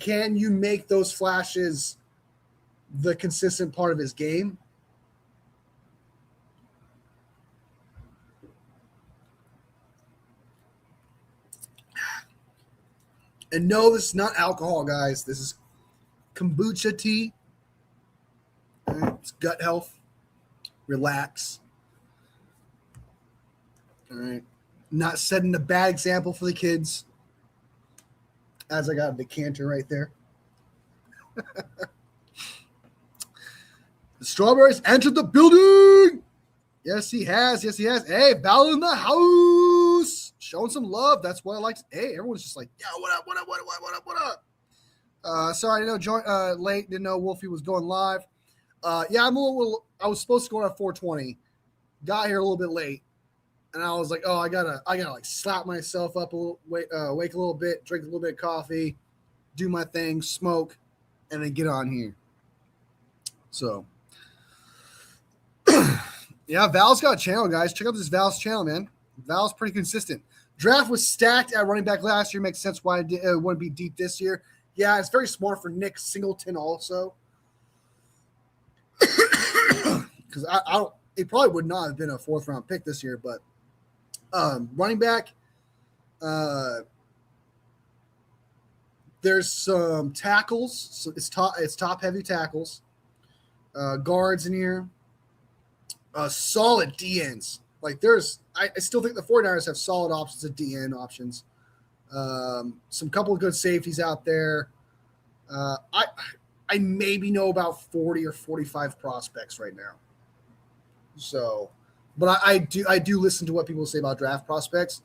can you make those flashes the consistent part of his game? And no, this is not alcohol, guys. This is kombucha tea. All right, it's gut health. Relax. All right. Not setting a bad example for the kids. As I got a decanter right there. The Strawberries entered the building. Yes, he has. Yes, he has. Hey, Val in the house. Showing some love. That's what I like. Hey, everyone's just like, yeah, what up, what up, what up, what up, what up? Sorry, I didn't know late. Didn't know Wolfie was going live. Yeah, I was supposed to go on at 4:20. Got here a little bit late. And I was like, oh, I gotta like slap myself up a little, wake a little bit, drink a little bit of coffee, do my thing, smoke, and then get on here. So, yeah, Val's got a channel, guys. Check out this Val's channel, man. Val's pretty consistent. Draft was stacked at running back last year. Makes sense why it wouldn't be deep this year. Yeah, it's very smart for Nick Singleton also. Because I don't. It probably would not have been a 4th round pick this year, but. Running back, there's some tackles. So it's top heavy tackles. Guards in here. Solid DNs. Like I still think the 49ers have solid options at DN options. Some couple of good safeties out there. I maybe know about 40 or 45 prospects right now. So. But I do listen to what people say about draft prospects,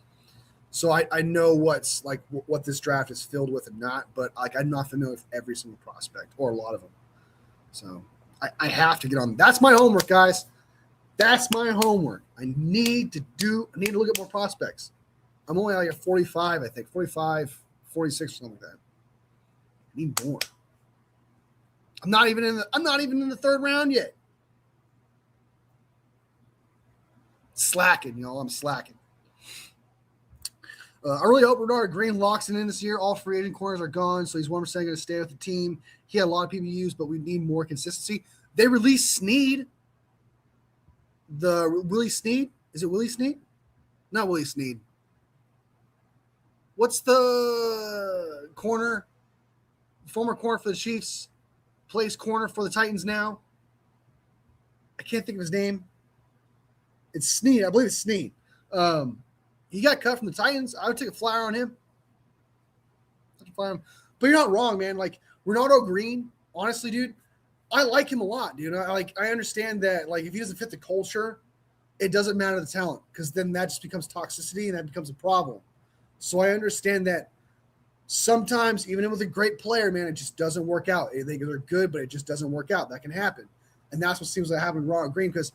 so I know what's like what this draft is filled with and not. But like I'm not familiar with every single prospect or a lot of them, so I have to get on. That's my homework, guys. That's my homework. I need to look at more prospects. I'm only like at 45, I think 45, 46 or something like that. I need more. I'm not even in the 3rd round yet. Slacking, y'all. I'm slacking. I really hope Renard Green locks it in this year. All free agent corners are gone, so he's 1% going to stay with the team. He had a lot of people use, but we need more consistency. They released Snead. Willie Snead? Is it Willie Snead? Not Willie Snead. What's the corner? Former corner for the Chiefs. Plays corner for the Titans now. I can't think of his name. It's Snead. I believe it's Snead. He got cut from the Titans. I would take a flyer on him. But you're not wrong, man. Like Ronaldo Green, honestly, dude, I like him a lot, dude. I understand that, like, if he doesn't fit the culture, it doesn't matter the talent, because then that just becomes toxicity and that becomes a problem. So I understand that sometimes, even with a great player, man, it just doesn't work out. They're good, but it just doesn't work out. That can happen. And that's what seems like happening to Ronaldo Green, because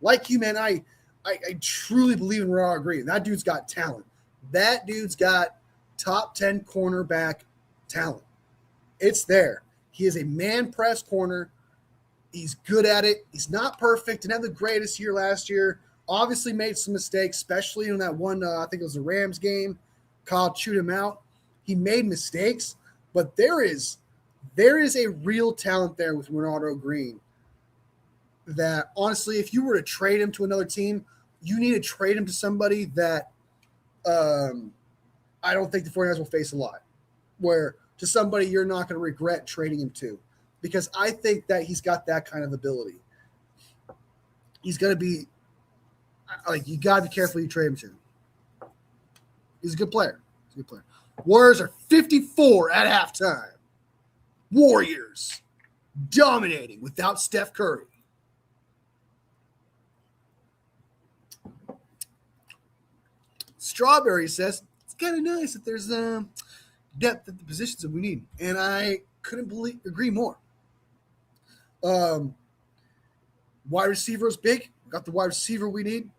like you, man, I truly believe in Ronaldo Green. That dude's got talent. That dude's got top 10 cornerback talent. It's there. He is a man press corner. He's good at it. He's not perfect. Didn't have the greatest year last year. obviously made some mistakes, especially in that one, I think it was the Rams game. Kyle chewed him out. He made mistakes, but there is a real talent there with Renardo Green that, honestly, if you were to trade him to another team, you need to trade him to somebody that I don't think the 49ers will face a lot, where to somebody you're not going to regret trading him to, because I think that he's got that kind of ability. He's going to be like, you got to be careful who you trade him to. He's a good player. Warriors are 54 at halftime. Warriors dominating without Steph Curry. Strawberry says it's kind of nice that there's depth at the positions that we need, and I couldn't agree more. Wide receiver is big. Got the wide receiver we need.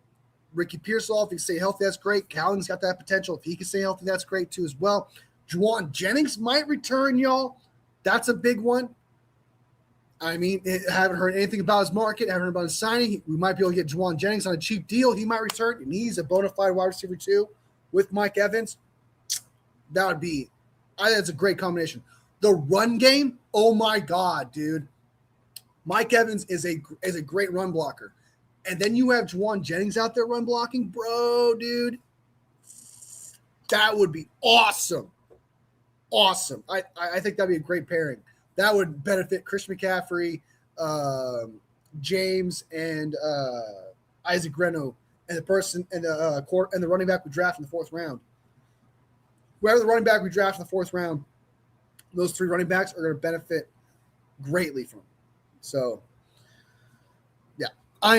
Ricky Pearsall, if he can stay healthy, that's great. Cowling's got that potential. If he can stay healthy, that's great too as well. Juwan Jennings might return, y'all. That's a big one. I mean, haven't heard anything about his market. Haven't heard about his signing. We might be able to get Juwan Jennings on a cheap deal. He might return, and he's a bona fide wide receiver too with Mike Evans. That would be – I think that's a great combination. The run game, oh, my God, dude. Mike Evans is a great run blocker. And then you have Juwan Jennings out there run blocking. Bro, dude, that would be awesome. Awesome. I think that would be a great pairing. That would benefit Chris McCaffrey, James, and Isaac Greno, and the person and the running back we draft in the fourth round. Whoever the running back we draft in the fourth round, those three running backs are going to benefit greatly from. So, yeah, I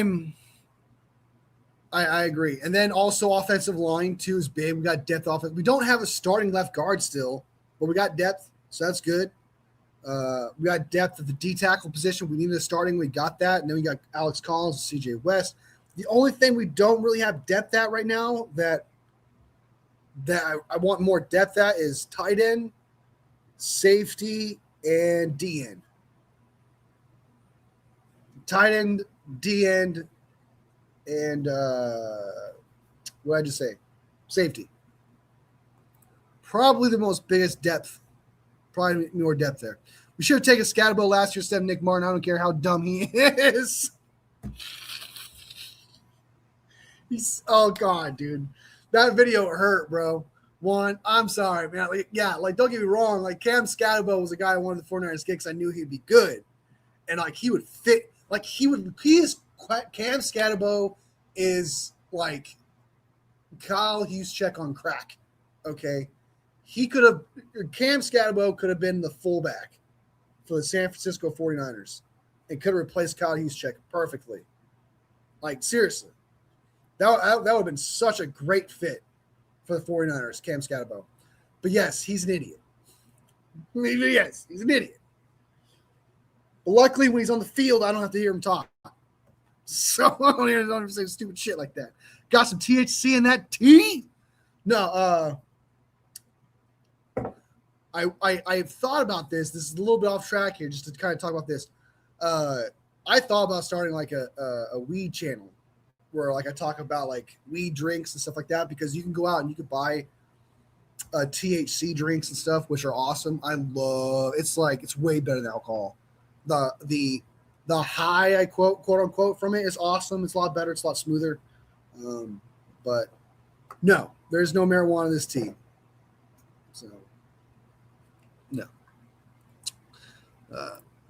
agree. And then also offensive line too is big. We got depth offense. We don't have a starting left guard still, but we got depth, so that's good. We got depth at the D tackle position. We needed a starting. We got that. And then we got Alex Collins and CJ West. The only thing we don't really have depth at right now that I want more depth at is tight end, safety, and D end. Tight end, D end, and what did I just say? Safety. Probably the most biggest depth. Probably more depth there. We should have taken Scatterbo last year instead of Nick Martin. I don't care how dumb he is. Oh God, dude. That video hurt, bro. I'm sorry, man. Don't get me wrong. Like, Cam Scatterbo was a guy I wanted the 49ers get because I knew he'd be good. And like, he would fit. Like, Cam Scatterbo is like Kyle Juszczyk on crack. Okay. Cam Scatterbo could have been the fullback for the San Francisco 49ers and could have replaced Kyle Juszczyk perfectly. Like, seriously. That would have been such a great fit for the 49ers, Cam Scatterbo. But yes, he's an idiot. Yes, he's an idiot. But luckily, when he's on the field, I don't have to hear him talk. So I don't hear him say stupid shit like that. Got some THC in that tea? No, I've thought about this. This is a little bit off track here, just to kind of talk about this. I thought about starting like a weed channel where like I talk about like weed drinks and stuff like that, because you can go out and you can buy THC drinks and stuff, which are awesome. It's way better than alcohol. The high, I quote unquote, from it is awesome. It's a lot better. It's a lot smoother. But no, there's no marijuana in this tea. So no.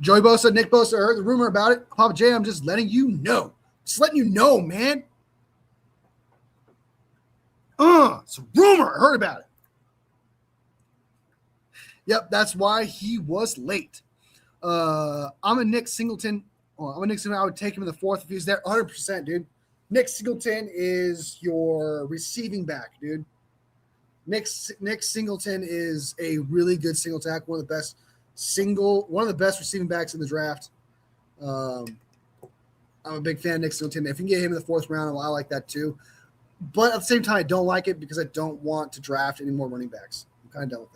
Joey Bosa, Nick Bosa, heard the rumor about it. Papa J, I'm just letting you know. Just letting you know, man. It's a rumor. I heard about it. Yep, that's why he was late. I'm a Nick Singleton. I would take him in the fourth if he was there. 100%, dude. Nick Singleton is your receiving back, dude. Nick Singleton is a really good single tackle, one of the best receiving backs in the draft. I'm a big fan of Nick Singleton. If you can get him in the fourth round, I like that too. But at the same time, I don't like it because I don't want to draft any more running backs. I'm kind of done with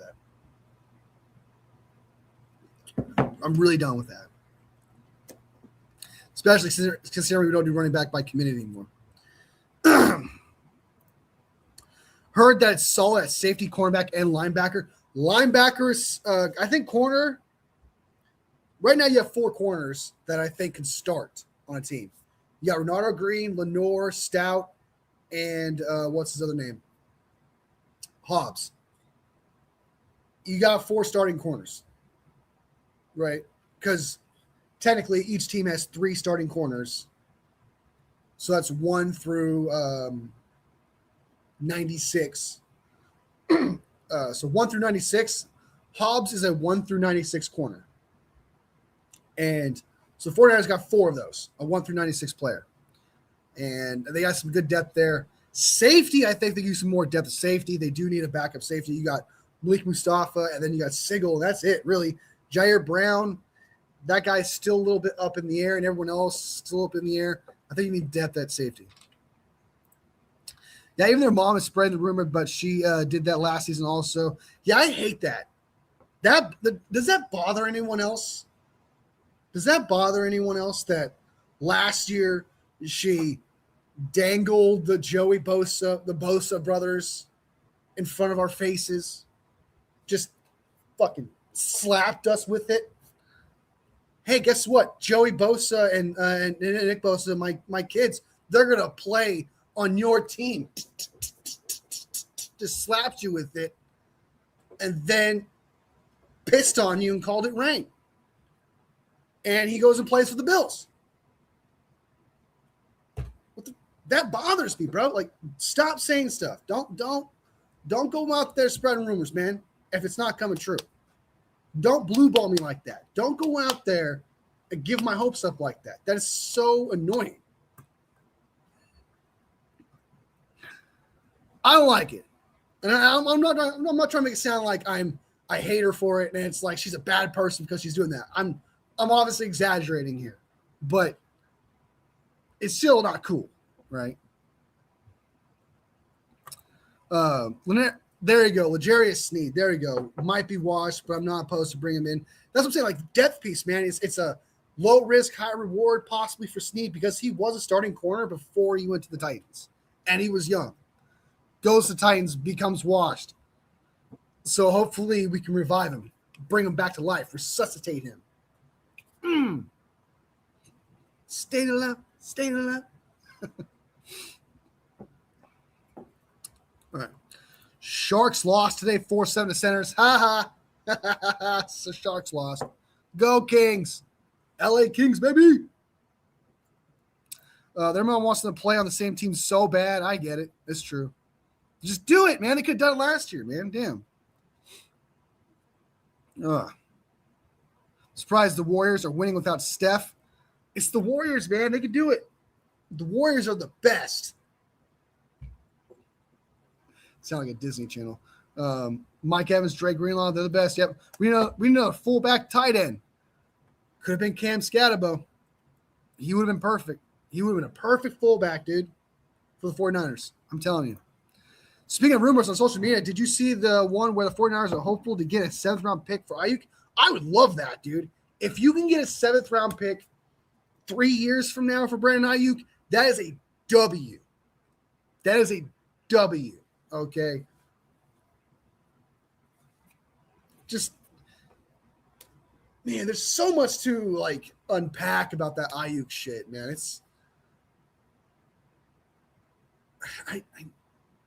that. I'm really done with that. Especially considering we don't do running back by committee anymore. Heard that it's solid at safety, cornerback, and linebacker. Linebackers, I think corner. Right now, you have 4 corners that I think can start on a team. You got Renato Green, Lenore, Stout, and what's his other name? Hobbs. You got 4 starting corners, right? Because technically each team has 3 starting corners. So that's 1 through 96. So 1 through 96. Hobbs is a 1 through 96 corner. And so 49ers got 4 of those, a 1 through 96 player. And they got some good depth there. Safety, I think they use some more depth of safety. They do need a backup safety. You got Malik Mustafa, and then you got Sigel. That's it, really. Jair Brown, that guy's still a little bit up in the air, and everyone else still up in the air. I think you need depth at safety. Yeah, even their mom is spreading the rumor, but she did that last season also. Yeah, I hate that. Does that bother anyone else? Does that bother anyone else that last year she dangled the Joey Bosa, the Bosa brothers in front of our faces? Just fucking slapped us with it. Hey, guess what? Joey Bosa and Nick Bosa, my kids, they're going to play on your team. Just slapped you with it and then pissed on you and called it rain. And he goes and plays for the Bills. That bothers me, bro. Like, stop saying stuff. Don't go out there spreading rumors, man, if it's not coming true. Don't blue ball me like that. Don't go out there and give my hopes up like that. That is so annoying. I don't like it. And I'm not trying to make it sound like I hate her for it and it's like she's a bad person because she's doing that. I'm obviously exaggerating here, but it's still not cool, right? Lynette, there you go. L'Jarius Sneed, there you go. Might be washed, but I'm not opposed to bring him in. That's what I'm saying. Like, depth piece, man. It's a low risk, high reward, possibly for Sneed because he was a starting corner before he went to the Titans, and he was young. Goes to Titans, becomes washed. So hopefully we can revive him, bring him back to life, resuscitate him. Stay alive. All right. Sharks lost today, 4-7 to Senators. Ha ha. So Sharks lost. Go Kings. LA Kings, baby. Their mom wants them to play on the same team so bad. I get it. It's true. Just do it, man. They could have done it last year, man. Damn. Surprised the Warriors are winning without Steph. It's the Warriors, man. They can do it. The Warriors are the best. Sound like a Disney Channel. Mike Evans, Dre Greenlaw, they're the best. Yep. We know a fullback tight end. Could have been Cam Scatterbo. He would have been perfect. He would have been a perfect fullback, dude, for the 49ers. I'm telling you. Speaking of rumors on social media, did you see the one where the 49ers are hopeful to get a 7th-round pick for Ayuk? I would love that, dude. If you can get a 7th-round pick 3 years from now for Brandon Ayuk, that is a W. That is a W, okay? Just, man, there's so much to, like, unpack about that Ayuk shit, man. It's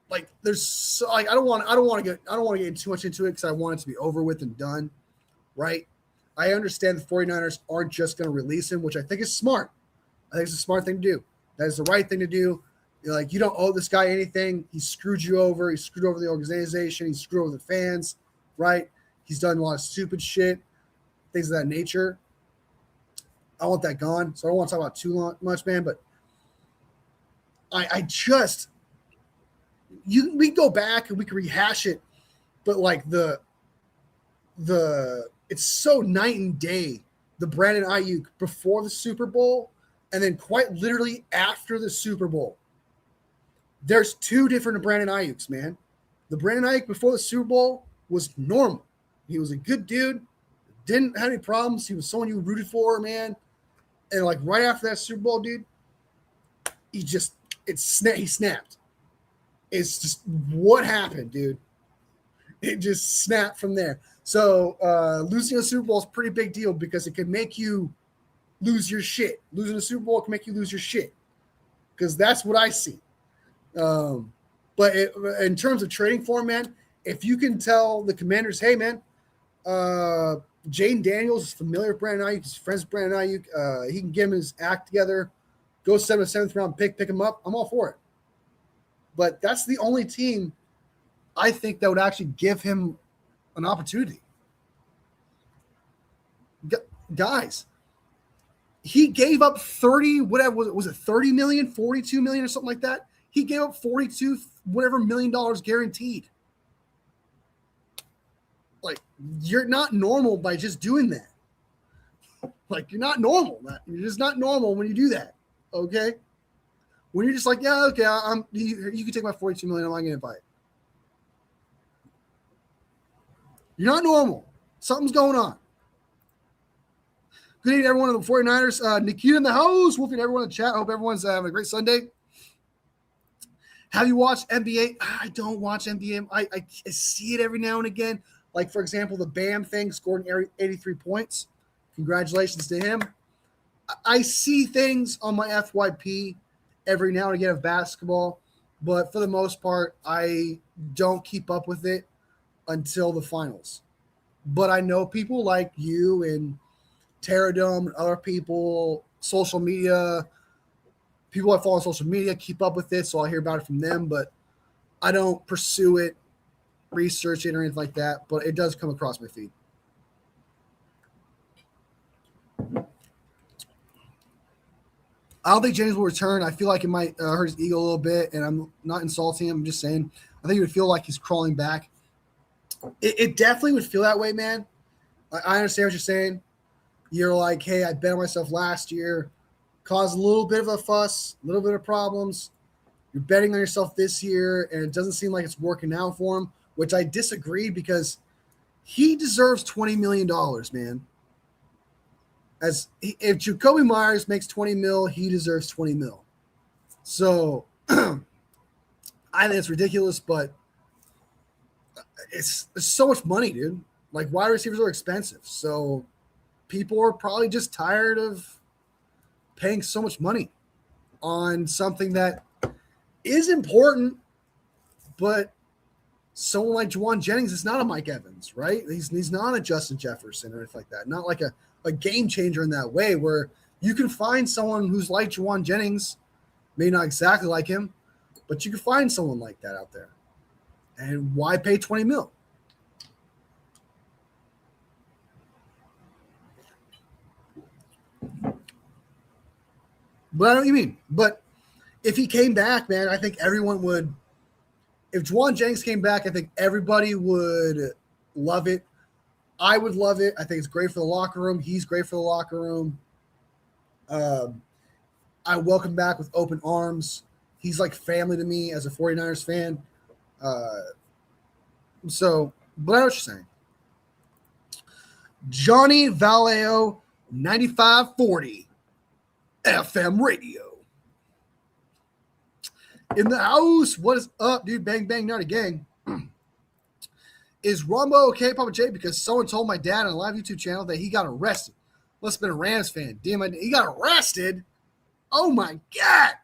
like there's so like I don't want to get too much into it because I want it to be over with and done, right? I understand the 49ers aren't just going to release him, which I think is smart. I think it's a smart thing to do. That is the right thing to do. Like, you don't owe this guy anything. He screwed you over. He screwed over the organization. He screwed over the fans, right? He's done a lot of stupid shit, things of that nature. I want that gone. So I don't want to talk about too much, man, but I just we can go back and we can rehash it, but like the it's so night and day, the Brandon Ayuk before the Super Bowl and then quite literally after the Super Bowl. There's 2 different Brandon Ayuks, man. The Brandon Ayuk before the Super Bowl was normal. He was a good dude, didn't have any problems. He was someone you rooted for, man. And like right after that Super Bowl, dude, he snapped. It's just what happened, dude. It just snapped from there. So losing a Super Bowl is a pretty big deal because it can make you lose your shit. Losing a Super Bowl can make you lose your shit because that's what I see. But in terms of trading for him, man, if you can tell the Commanders, hey, man, Jaden Daniels is familiar with Brandon Ayuk. He's friends with Brandon Ayuk. He can get him his act together. Go 7th round pick him up. I'm all for it. But that's the only team I think that would actually give him an opportunity. Guys, he gave up 30, whatever was it 30 million, 42 million or something like that? He gave up 42 whatever $1 million guaranteed. Like, you're not normal by just doing that. Like, you're not normal. You're just not normal when you do that. Okay? When you're just like, yeah, okay, you can take my 42 million, I'm not going to buy it. You're not normal. Something's going on. Good evening, everyone of the 49ers. Nikita in the house. Wolfie and everyone in the chat. Hope everyone's having a great Sunday. Have you watched NBA? I don't watch NBA. I see it every now and again. Like, for example, the Bam thing, scored 83 points. Congratulations to him. I see things on my FYP every now and again of basketball, but for the most part, I don't keep up with it until the finals. But I know people like you and Terradome and other people, social media, people I follow on social media keep up with it, so I hear about it from them, but I don't pursue it, research it, or anything like that, but it does come across my feed. I don't think James will return. I feel like it might hurt his ego a little bit, and I'm not insulting him. I'm just saying I think it would feel like he's crawling back. It definitely would feel that way, man. I understand what you're saying. You're like, hey, I bet on myself last year, caused a little bit of a fuss, a little bit of problems. You're betting on yourself this year, and it doesn't seem like it's working out for him, which I disagree because he deserves $20 million, man. If Jacoby Myers makes 20 mil, he deserves 20 mil. So I think it's ridiculous, but it's so much money, dude. Like, wide receivers are expensive. So people are probably just tired of paying so much money on something that is important, but someone like Juwan Jennings is not a Mike Evans, right? He's not a Justin Jefferson or anything like that. Not like a game changer in that way where you can find someone who's like Juwan Jennings, maybe not exactly like him, but you can find someone like that out there. And why pay 20 mil? But I know what you mean. But if he came back, man, I think everyone would. If Juwan Jennings came back, I think everybody would love it. I would love it. I think it's great for the locker room. He's great for the locker room. I welcome back with open arms. He's like family to me as a 49ers fan. But I know what you're saying. Johnny Vallejo, 9540 FM radio. In the house, what is up, dude? Bang, bang, not a gang. Is Rumbo okay, Papa J? Because someone told my dad on a live YouTube channel that he got arrested. Must have been a Rams fan. Damn, he got arrested? Oh, my God.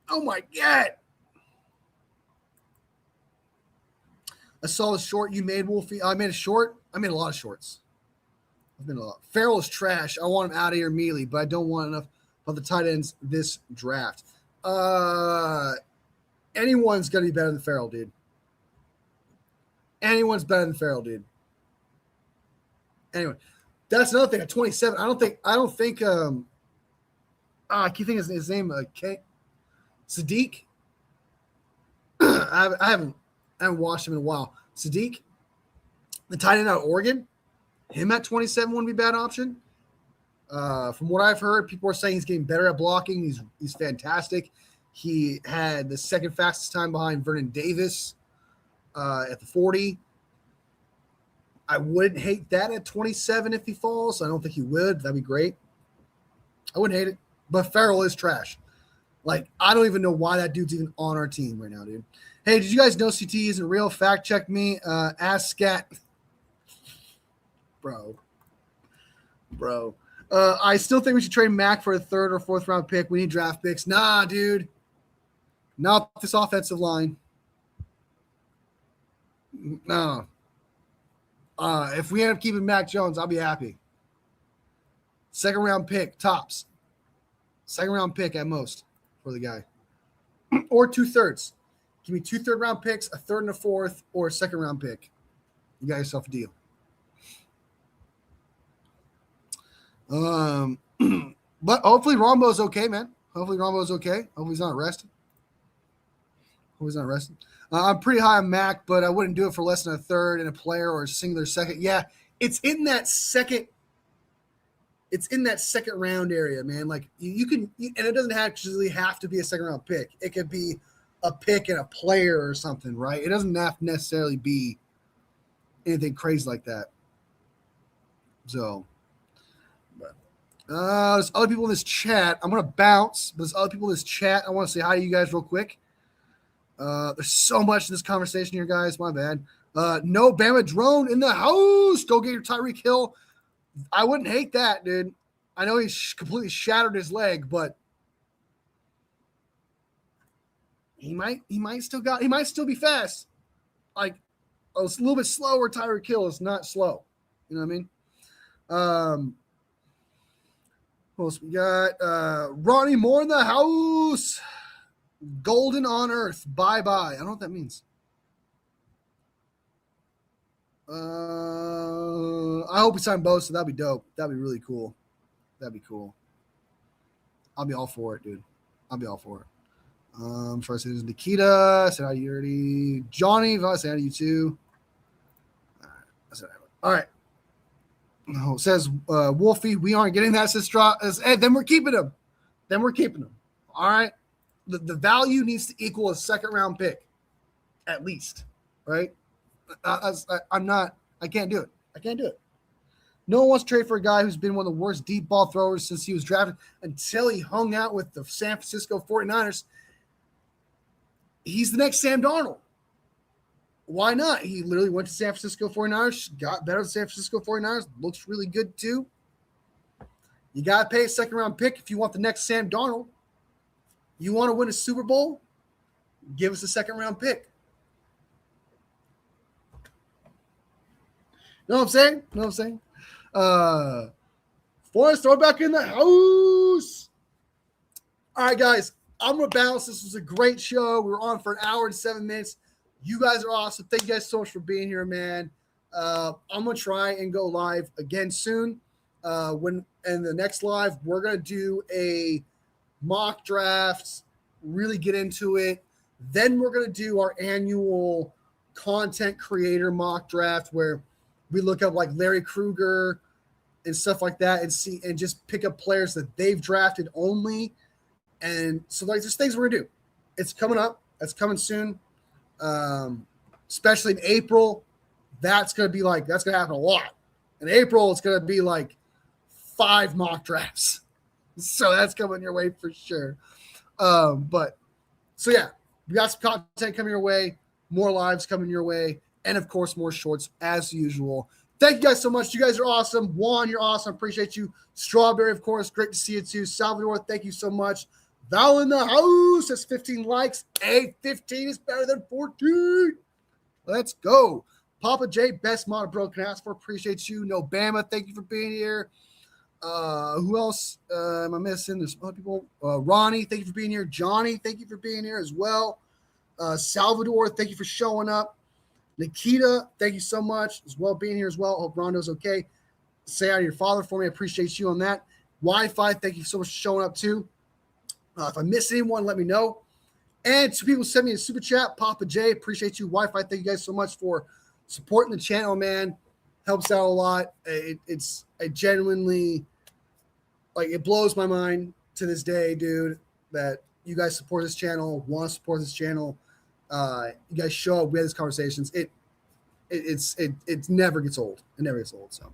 Oh, my God. I saw the short you made, Wolfie. I made a short. I made a lot of shorts. I've made a lot. Farrell is trash. I want him out of here immediately, but I don't want enough of the tight ends this draft. Anyone's going to be better than Farrell, dude. Anyone's better than Farrell, dude. Anyway, that's another thing. At 27, I don't think. I keep thinking his name. Sadiq. I haven't watched him in a while. Sadiq, the tight end out of Oregon, him at 27 wouldn't be a bad option. From what I've heard, people are saying he's getting better at blocking. He's fantastic. He had the second fastest time behind Vernon Davis at the 40. I wouldn't hate that at 27 if he falls. I don't think he would. That'd be great. I wouldn't hate it. But Farrell is trash. Like, I don't even know why that dude's even on our team right now, dude. Hey, did you guys know CT isn't real? Fact check me. Ask Scat. Bro. I still think we should trade Mac for a 3rd or 4th round pick. We need draft picks. Nah, dude. Not this offensive line. No. If we end up keeping Mac Jones, I'll be happy. 2nd round pick, tops. 2nd round pick at most for the guy. Or 2/3. Give me 2 3rd round picks, a 3rd and a 4th, or a 2nd round pick. You got yourself a deal. But hopefully Rombo's okay, man. Hopefully Rombo's okay. Hopefully he's not arrested. I'm pretty high on Mac, but I wouldn't do it for less than a 3rd and a player or a singular 2nd. Yeah, it's in that second round area, man. Like you can, and it doesn't actually have to be a 2nd round pick. It could be a pick and a player or something, right? It doesn't have to necessarily be anything crazy like that. So, but there's other people in this chat. I'm gonna bounce, but there's other people in this chat. I want to say hi to you guys real quick. There's so much in this conversation here, guys. My bad. No Bama drone in the house. Go get your Tyreek Hill. I wouldn't hate that, dude. I know he's completely shattered his leg, but he might still be fast. Like a little bit slower. Tyreek Hill is not slow. You know what I mean? What else we got? Ronnie Moore in the house. Golden on Earth. Bye-bye. I don't know what that means. I hope we sign both, so that'd be dope. That'd be really cool. That'd be cool. I'll be all for it, dude. I'll be all for it. First it is Nikita. I said hi to you already. Johnny, I said hi to you too. All right. No, it says Wolfie, we aren't getting that assist drop. Then we're keeping him. All right. The value needs to equal a 2nd round pick, at least, right? I can't do it. No one wants to trade for a guy who's been one of the worst deep ball throwers since he was drafted until he hung out with the San Francisco 49ers. He's the next Sam Darnold. Why not? He literally went to San Francisco 49ers, got better than San Francisco 49ers, looks really good too. You got to pay a 2nd round pick if you want the next Sam Darnold. You want to win a Super Bowl? Give us a 2nd round pick. Know what I'm saying? Forrest, throw back in the house. All right, guys. I'm going to bounce. This was a great show. We were on for 1 hour and 7 minutes. You guys are awesome. Thank you guys so much for being here, man. I'm going to try and go live again soon. In the next live, we're going to do a mock drafts, really get into it. Then we're going to do our annual content creator mock draft where we look up like Larry Krueger and stuff like that and just pick up players that they've drafted only. And so like there's things we're going to do. It's coming up. It's coming soon. Especially in April. That's going to happen a lot. In April, it's going to be like 5 mock drafts. So that's coming your way for sure. So yeah, we got some content coming your way, more lives coming your way, and of course, more shorts as usual. Thank you guys so much. You guys are awesome. Juan, you're awesome. Appreciate you. Strawberry, of course. Great to see you too. Salvador, thank you so much. Val in the house has 15 likes. Hey, 15 is better than 14. Let's go. Papa J, best mod broken ass for. Appreciate you. No Bama, thank you for being here. Who else am I missing? There's other people. Ronnie, thank you for being here. Johnny, thank you for being here as well. Salvador, thank you for showing up. Nikita, thank you so much as well being here as well. Hope Rondo's okay. Say hi to your father for me. I appreciate you on that. Wi-Fi, thank you so much for showing up too. If I miss anyone, let me know. And 2 people send me a super chat. Papa J, appreciate you. Wi-Fi, thank you guys so much for supporting the channel, man. Helps out a lot. I genuinely, like, it blows my mind to this day, dude, that you guys support this channel, want to support this channel. You guys show up. We have these conversations. It never gets old. It never gets old. So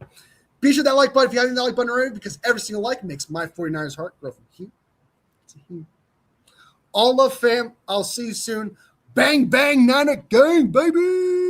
be sure that like button if you haven't hit that like button already, because every single like makes my 49ers heart grow from cute to huge. All love, fam. I'll see you soon. Bang, bang, Nana gang, baby.